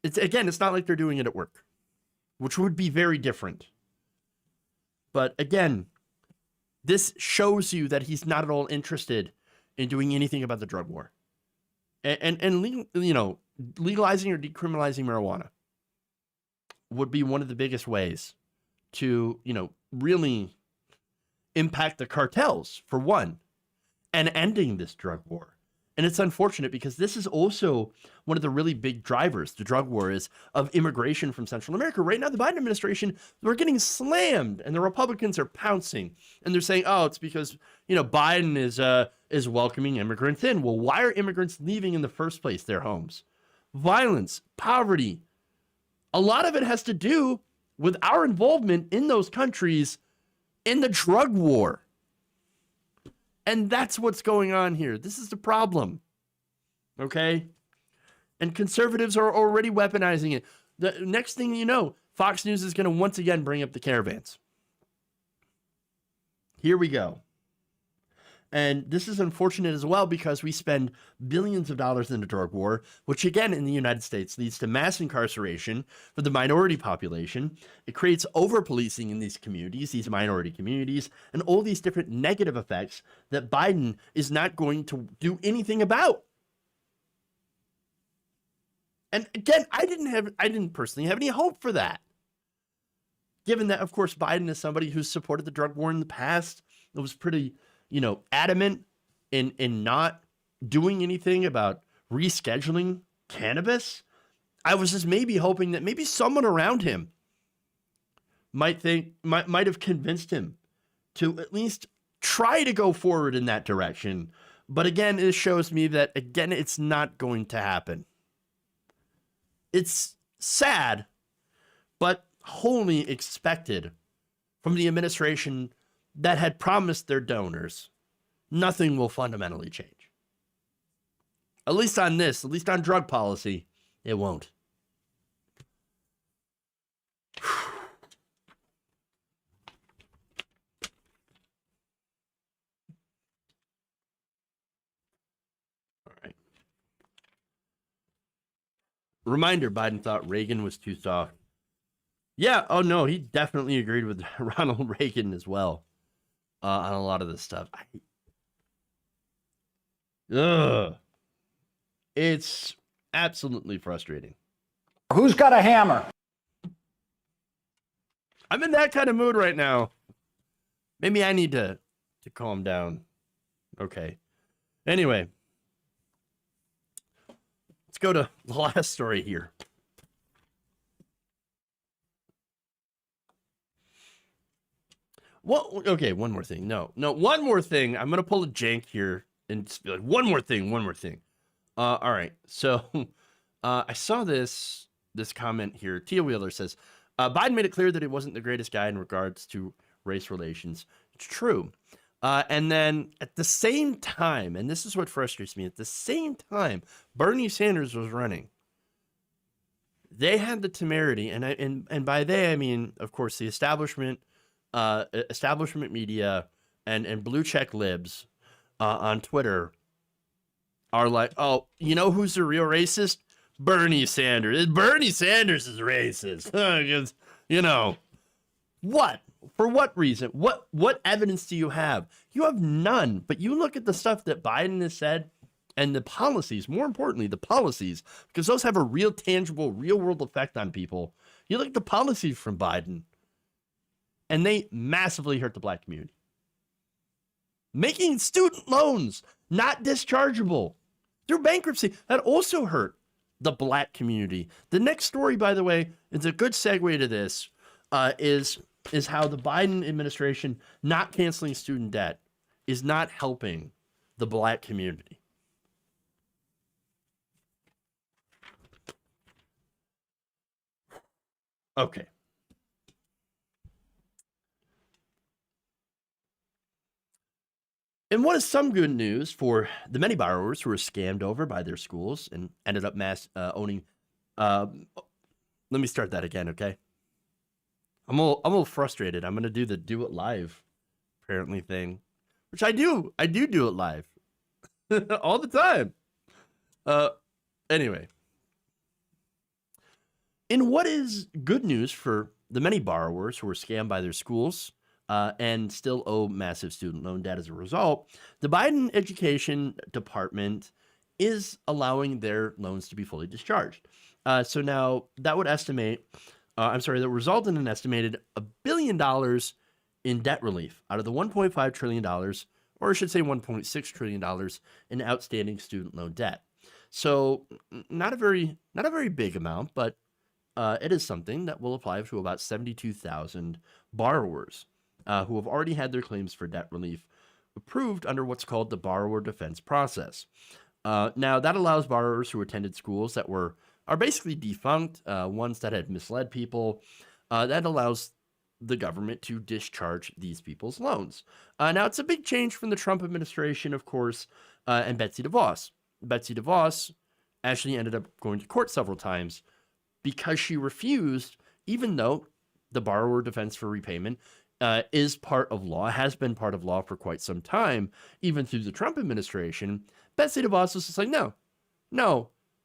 It's not like they're doing it at work, which would be very different. But again, this shows you that he's not at all interested in doing anything about the drug war. And legalizing or decriminalizing marijuana would be one of the biggest ways to, really impact the cartels, for one, and ending this drug war. And it's unfortunate because this is also one of the really big drivers, the drug war is, of immigration from Central America. Right now, the Biden administration, we're getting slammed and the Republicans are pouncing. And they're saying, oh, it's because, Biden is welcoming immigrants in. Well, why are immigrants leaving in the first place their homes? Violence, poverty. A lot of it has to do with our involvement in those countries in the drug war. And that's what's going on here. This is the problem. Okay? And conservatives are already weaponizing it. The next thing you know, Fox News is going to once again bring up the caravans. Here we go. And this is unfortunate as well because we spend billions of dollars in the drug war, which again in the United States leads to mass incarceration for the minority population. It creates over-policing in these communities, these minority communities, and all these different negative effects that Biden is not going to do anything about. And again, I didn't personally have any hope for that. Given that, of course, Biden is somebody who's supported the drug war in the past, it was pretty adamant in not doing anything about rescheduling cannabis. I was just maybe hoping that maybe someone around him might have convinced him to at least try to go forward in that direction. But again, it shows me that, again, it's not going to happen. It's sad, but wholly expected from the administration that had promised their donors, nothing will fundamentally change. At least on this, at least on drug policy, it won't. All right. Reminder, Biden thought Reagan was too soft. Yeah, oh no, he definitely agreed with Ronald Reagan as well on a lot of this stuff. It's absolutely frustrating. Who's got a hammer? I'm in that kind of mood right now. Maybe I need to calm down. Okay. Anyway, let's go to the last story here. Well, okay, one more thing. No, one more thing. I'm going to pull a jank here and just be like, one more thing. All right. So I saw this comment here. Tia Wheeler says, Biden made it clear that he wasn't the greatest guy in regards to race relations. It's true. And then at the same time, and this is what frustrates me, at the same time Bernie Sanders was running, they had the temerity, and by they I mean, of course, the establishment media and blue check libs on Twitter are like, oh, you know who's the real racist? Bernie Sanders. Bernie Sanders is racist. Because, you know, what? For what reason? What evidence do you have? You have none. But you look at the stuff that Biden has said and the policies, more importantly, the policies, because those have a real tangible, real world effect on people. You look at the policies from Biden, and they massively hurt the black community. Making student loans not dischargeable through bankruptcy, that also hurt the black community. The next story, by the way, is a good segue to this, is how the Biden administration not canceling student debt is not helping the black community. Okay. And what is some good news for the many borrowers who were scammed over by their schools and ended up owning? Let me start that again, okay? I'm a little frustrated. I'm gonna do it live, apparently thing, which I do. I do it live all the time. Anyway, in what is good news for the many borrowers who were scammed by their schools and still owe massive student loan debt as a result, the Biden Education Department is allowing their loans to be fully discharged. So now that would that result in an estimated $1 billion in debt relief out of the $1.5 trillion, or I should say $1.6 trillion in outstanding student loan debt. So not a very big amount, but it is something that will apply to about 72,000 borrowers who have already had their claims for debt relief approved under what's called the borrower defense process. Now, that allows borrowers who attended schools that are basically defunct, ones that had misled people. That allows the government to discharge these people's loans. Now, it's a big change from the Trump administration, of course, and Betsy DeVos. Betsy DeVos actually ended up going to court several times because she refused, even though the borrower defense for repayment is part of law, has been part of law for quite some time, even through the Trump administration. Betsy DeVos was just like, no,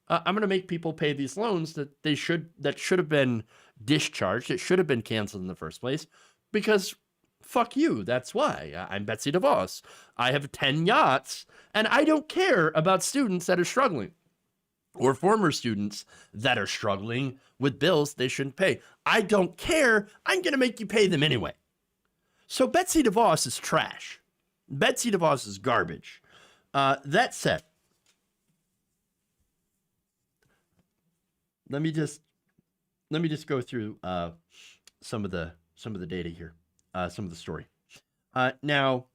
I'm going to make people pay these loans that should have been discharged. It should have been canceled in the first place because fuck you. That's why I'm Betsy DeVos. I have 10 yachts and I don't care about students that are struggling or former students that are struggling with bills they shouldn't pay. I don't care. I'm going to make you pay them anyway. So Betsy DeVos is trash. Betsy DeVos is garbage. That said, let me just go through some of the data here, some of the story. Now,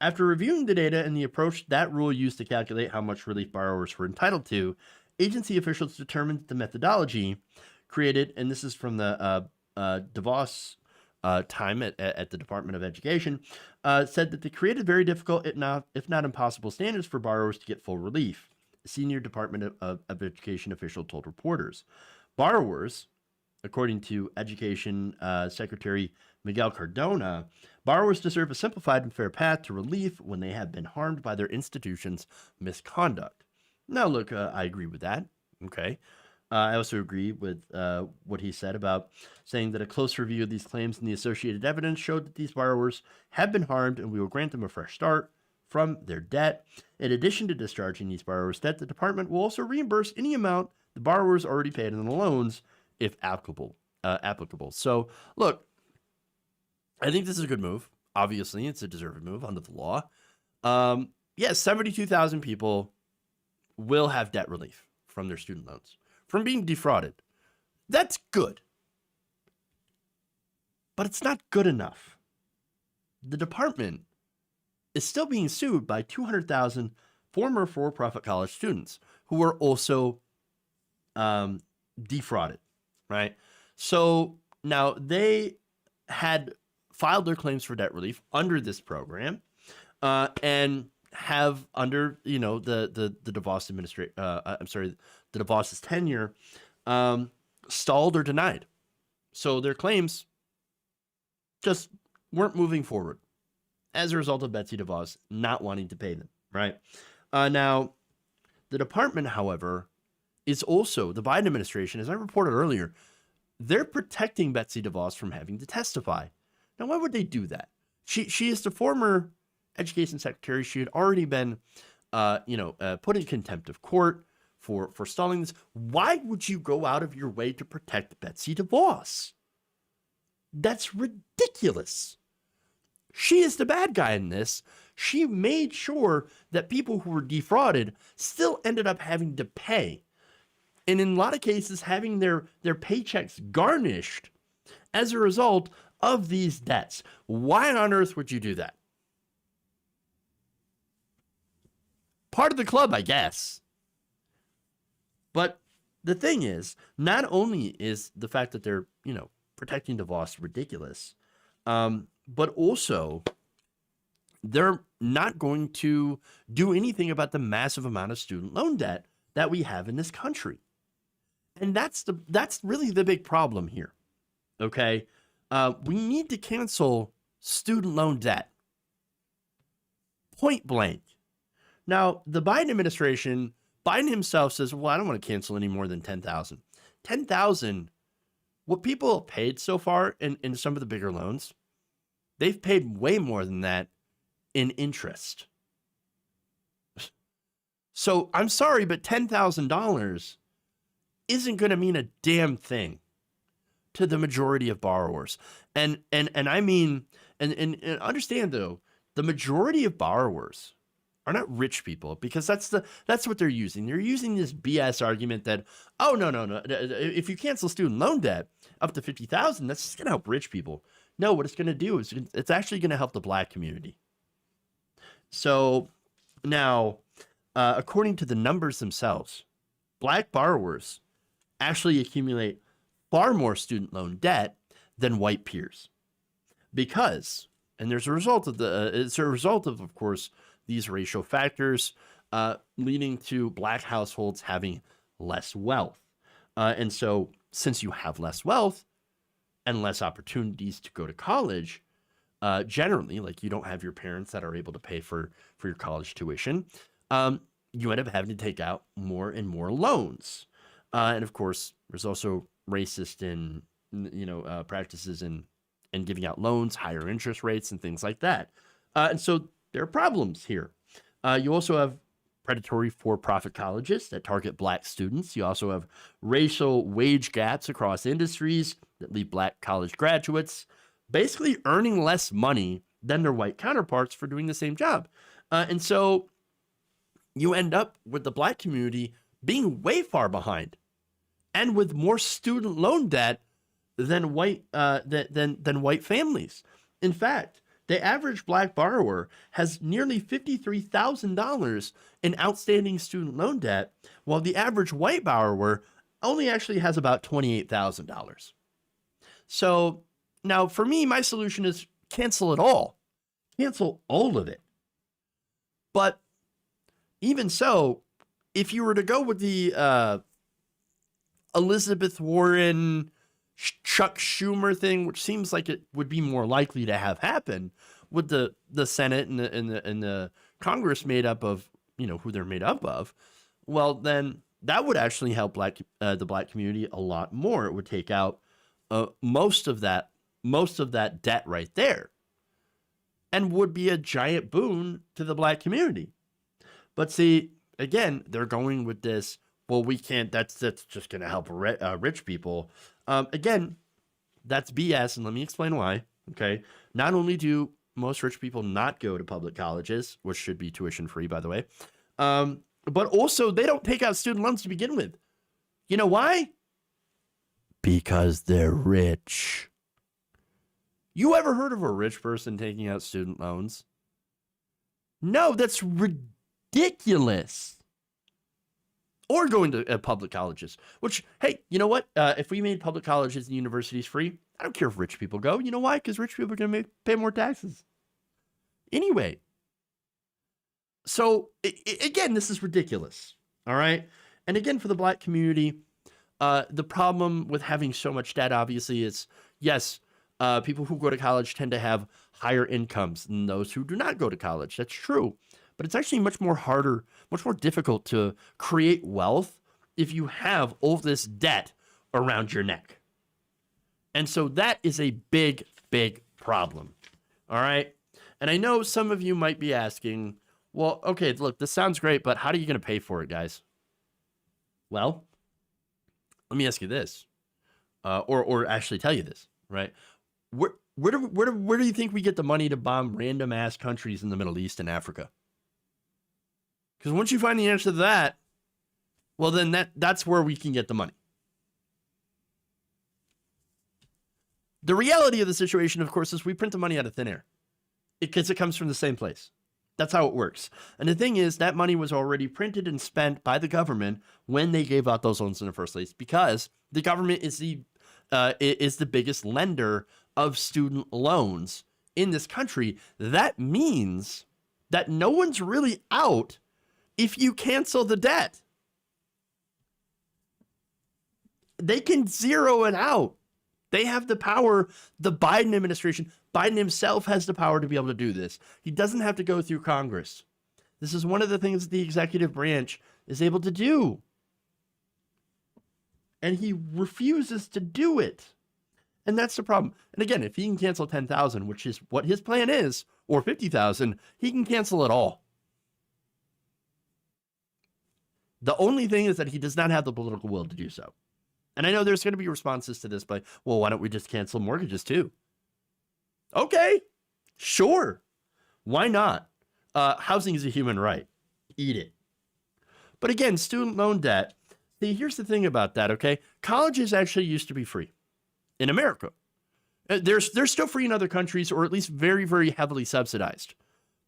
after reviewing the data and the approach that rule used to calculate how much relief borrowers were entitled to, agency officials determined the methodology created, and this is from the DeVos time at the Department of Education, said that they created very difficult, if not impossible, standards for borrowers to get full relief. A senior Department of Education official told reporters. Borrowers, according to Education Secretary Miguel Cardona, borrowers deserve a simplified and fair path to relief when they have been harmed by their institution's misconduct. Now, look, I agree with that. Okay. I also agree with what he said about saying that a close review of these claims and the associated evidence showed that these borrowers have been harmed and we will grant them a fresh start from their debt. In addition to discharging these borrowers' debt, the department will also reimburse any amount the borrowers already paid in the loans if applicable. So, look, I think this is a good move. Obviously, it's a deserved move under the law. 72,000 people will have debt relief from their student loans, from being defrauded. That's good. But it's not good enough. The department is still being sued by 200,000 former for-profit college students who were also defrauded, right? So now they had filed their claims for debt relief under this program, and have under the DeVos the DeVos's tenure stalled or denied. So their claims just weren't moving forward as a result of Betsy DeVos not wanting to pay them, right? Now, the department, however, is also, the Biden administration, as I reported earlier, they're protecting Betsy DeVos from having to testify. Now, why would they do that? She is the former education secretary. She had already been, put in contempt of court for stalling this. Why would you go out of your way to protect Betsy DeVos? That's ridiculous. She is the bad guy in this. She made sure that people who were defrauded still ended up having to pay. And in a lot of cases, having their paychecks garnished as a result of these debts. Why on earth would you do that? Part of the club, I guess. But the thing is, not only is the fact that they're, protecting DeVos ridiculous, but also they're not going to do anything about the massive amount of student loan debt that we have in this country. And that's really the big problem here. Okay? We need to cancel student loan debt. Point blank. Now, the Biden administration, Biden himself says, well, I don't want to cancel any more than 10,000. 10,000, what people have paid so far in some of the bigger loans, they've paid way more than that in interest. So I'm sorry, but $10,000 isn't going to mean a damn thing to the majority of borrowers. And I mean, and understand though, the majority of borrowers are not rich people, because that's what they're using. They're using this BS argument that, oh, no. If you cancel student loan debt up to $50,000, that's just going to help rich people. No, what it's going to do is it's actually going to help the Black community. So now, according to the numbers themselves, Black borrowers actually accumulate far more student loan debt than white peers, because, and there's a result of it's a result of course, these racial factors leading to Black households having less wealth. And so since you have less wealth and less opportunities to go to college, generally, like you don't have your parents that are able to pay for your college tuition, you end up having to take out more and more loans. And of course, there's also racist and practices in giving out loans, higher interest rates, and things like that. And so there are problems here. You also have predatory for-profit colleges that target Black students. You also have racial wage gaps across industries that leave Black college graduates basically earning less money than their white counterparts for doing the same job. And so you end up with the Black community being way far behind and with more student loan debt than white white families. In fact, the average Black borrower has nearly $53,000 in outstanding student loan debt, while the average white borrower only actually has about $28,000. So now for me, my solution is cancel it all. Cancel all of it. But even so, if you were to go with the Elizabeth Warren, Chuck Schumer thing, which seems like it would be more likely to have happen, with the Senate and the Congress made up of, who they're made up of, well, then that would actually help the black community a lot more. It would take out most of that debt right there, and would be a giant boon to the black community. But see, again, they're going with this, well, we can't, that's just going to help rich people. Again, that's BS, and let me explain why, okay? Not only do most rich people not go to public colleges, which should be tuition free, by the way, but also they don't take out student loans to begin with. You know why? Because they're rich. You ever heard of a rich person taking out student loans? No, that's ridiculous. Or going to public colleges, which, hey, you know what? If we made public colleges and universities free, I don't care if rich people go. You know why? Because rich people are going to pay more taxes. Anyway. So, again, this is ridiculous. All right? And again, for the black community, the problem with having so much debt, obviously, is, yes, people who go to college tend to have higher incomes than those who do not go to college. That's true. But it's actually much more difficult to create wealth if you have all this debt around your neck. And so that is a big, big problem. All right? And I know some of you might be asking, well, okay, look, this sounds great, but how are you going to pay for it, guys? Well, let me ask you this, or actually tell you this, right? Where do you think we get the money to bomb random ass countries in the Middle East and Africa? Because once you find the answer to that, well, then that's where we can get the money. The reality of the situation, of course, is we print the money out of thin air because it comes from the same place. That's how it works. And the thing is, that money was already printed and spent by the government when they gave out those loans in the first place, because the government is the biggest lender of student loans in this country. That means that no one's really out if you cancel the debt. They can zero it out. They have the power. The Biden administration, Biden himself has the power to be able to do this. He doesn't have to go through Congress. This is one of the things that the executive branch is able to do. And he refuses to do it. And that's the problem. And again, if he can cancel 10,000, which is what his plan is, or 50,000, he can cancel it all. The only thing is that he does not have the political will to do so. And I know there's going to be responses to this by, well, why don't we just cancel mortgages too? Okay, sure. Why not? Housing is a human right. Eat it. But again, student loan debt. See, here's the thing about that, okay? Colleges actually used to be free in America. They're still free in other countries, or at least very, very heavily subsidized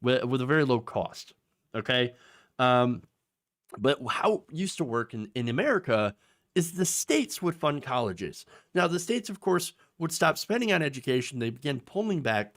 with a very low cost, okay? But how it used to work in America is the states would fund colleges. Now, the states, of course, would stop spending on education. They began pulling back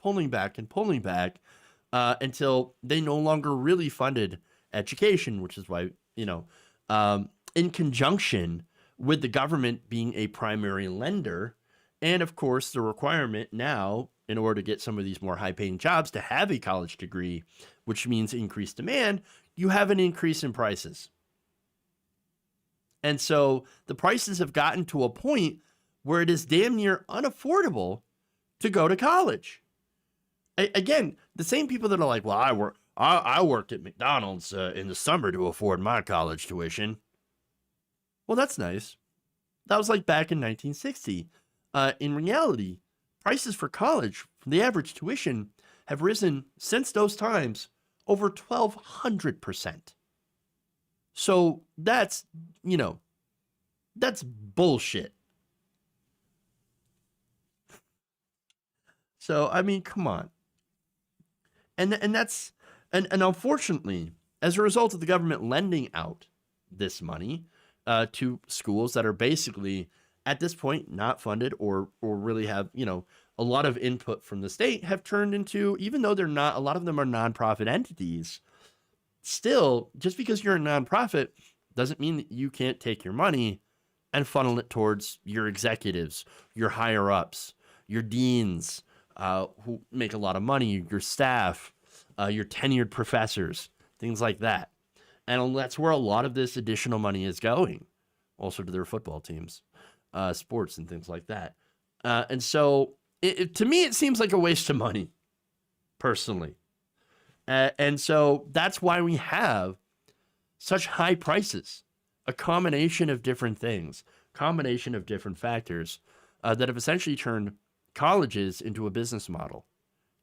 until they no longer really funded education, which is why, in conjunction with the government being a primary lender, and of course, the requirement now, in order to get some of these more high-paying jobs, to have a college degree, which means increased demand, you have an increase in prices. And so the prices have gotten to a point where it is damn near unaffordable to go to college. Again, the same people that are like, well, I worked at McDonald's in the summer to afford my college tuition. Well, that's nice. That was like back in 1960. In reality, prices for college, the average tuition, have risen since those times over 1,200%. So that's bullshit. So, I mean, come on. And unfortunately, as a result of the government lending out this money to schools that are basically at this point not funded or really have, a lot of input from the state, have turned into, even though they're not, a lot of them are nonprofit entities, still, just because you're a nonprofit doesn't mean that you can't take your money and funnel it towards your executives, your higher ups, your deans, who make a lot of money, your staff, your tenured professors, things like that. And that's where a lot of this additional money is going, also to their football teams, sports and things like that. And so to me, it seems like a waste of money, personally. And so that's why we have such high prices, a combination of different things, combination of different factors that have essentially turned colleges into a business model,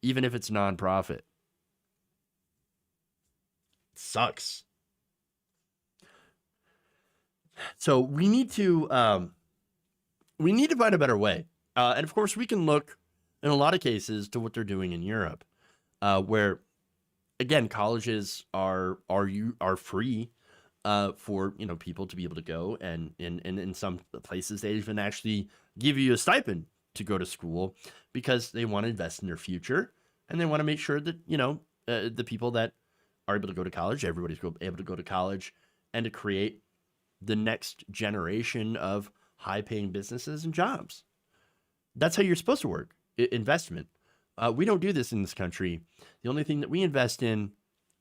even if it's nonprofit. It sucks. So we need to find a better way. And of course, we can look in a lot of cases to what they're doing in Europe, where, again, colleges are free for people to be able to go, and in some places they even actually give you a stipend to go to school because they want to invest in their future, and they want to make sure that the people that are able to go to college, everybody's able to go to college, and to create the next generation of high-paying businesses and jobs. That's how you're supposed to work. Investment. We don't do this in this country. The only thing that we invest in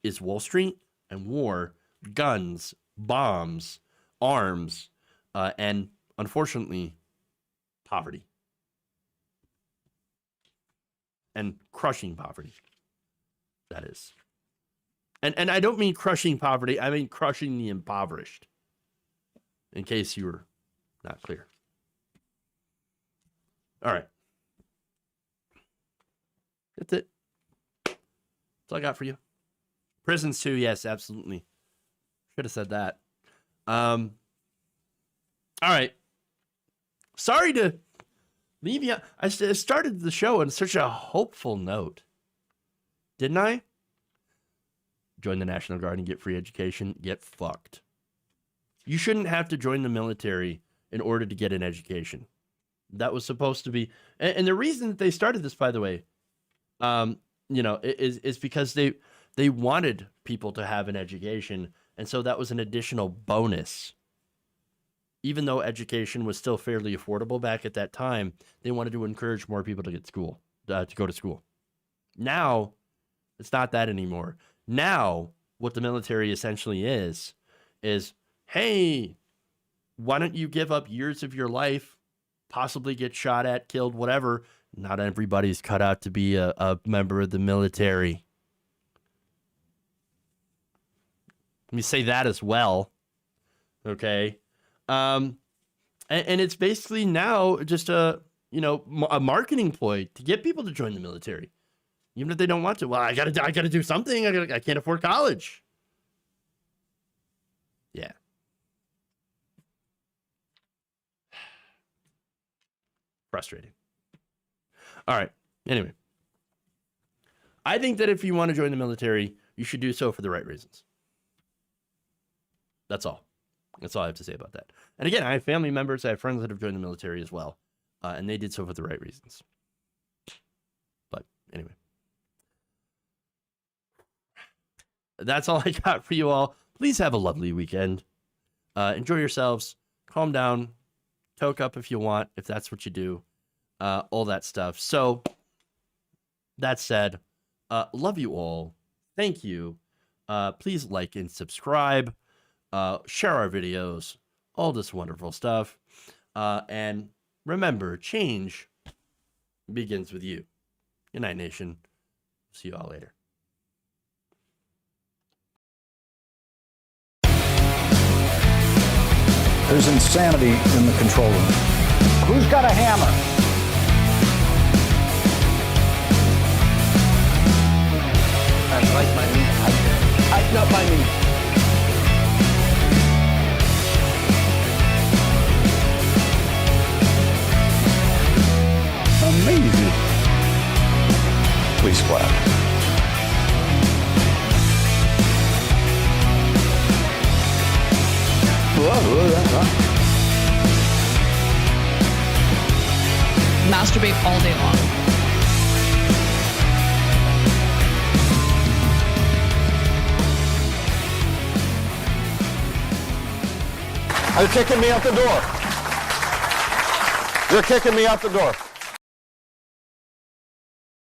is Wall Street and war, guns, bombs, arms, and unfortunately, poverty. And crushing poverty. That is. And I don't mean crushing poverty, I mean crushing the impoverished. In case you were not clear. All right. That's it. That's all I got for you. Prisons too, yes, absolutely. Should have said that. All right. Sorry to leave you. I started the show on such a hopeful note. Didn't I? Join the National Guard and get free education. Get fucked. You shouldn't have to join the military in order to get an education. That was supposed to be, and the reason that they started this, by the way, is because they wanted people to have an education, and so that was an additional bonus. Even though education was still fairly affordable back at that time, they wanted to encourage more people to go to school. Now, it's not that anymore. Now, what the military essentially is, hey, why don't you give up years of your life, possibly get shot at, killed, whatever. Not everybody's cut out to be a member of the military. Let me say that as well. Okay. And it's basically now just a marketing ploy to get people to join the military. Even if they don't want to. Well, I gotta do something. I can't afford college. Yeah. Frustrating. All right. Anyway, I think that if you want to join the military, you should do so for the right reasons. That's all. That's all I have to say about that. And again, I have family members, I have friends that have joined the military as well, and they did so for the right reasons. But anyway, that's all I got for you all. Please have a lovely weekend. Enjoy yourselves. Calm down. Toke up if you want, if that's what you do. All that stuff. So, that said, love you all. Thank you. Please like and subscribe. Share our videos. All this wonderful stuff. And remember, change begins with you. Good night, nation. See you all later. There's insanity in the control room. Who's got a hammer? I like my meat. Tighten up my meat. Amazing. Please clap. Whoa, that's right. masturbate all day long. You're kicking me out the door. You're kicking me out the door.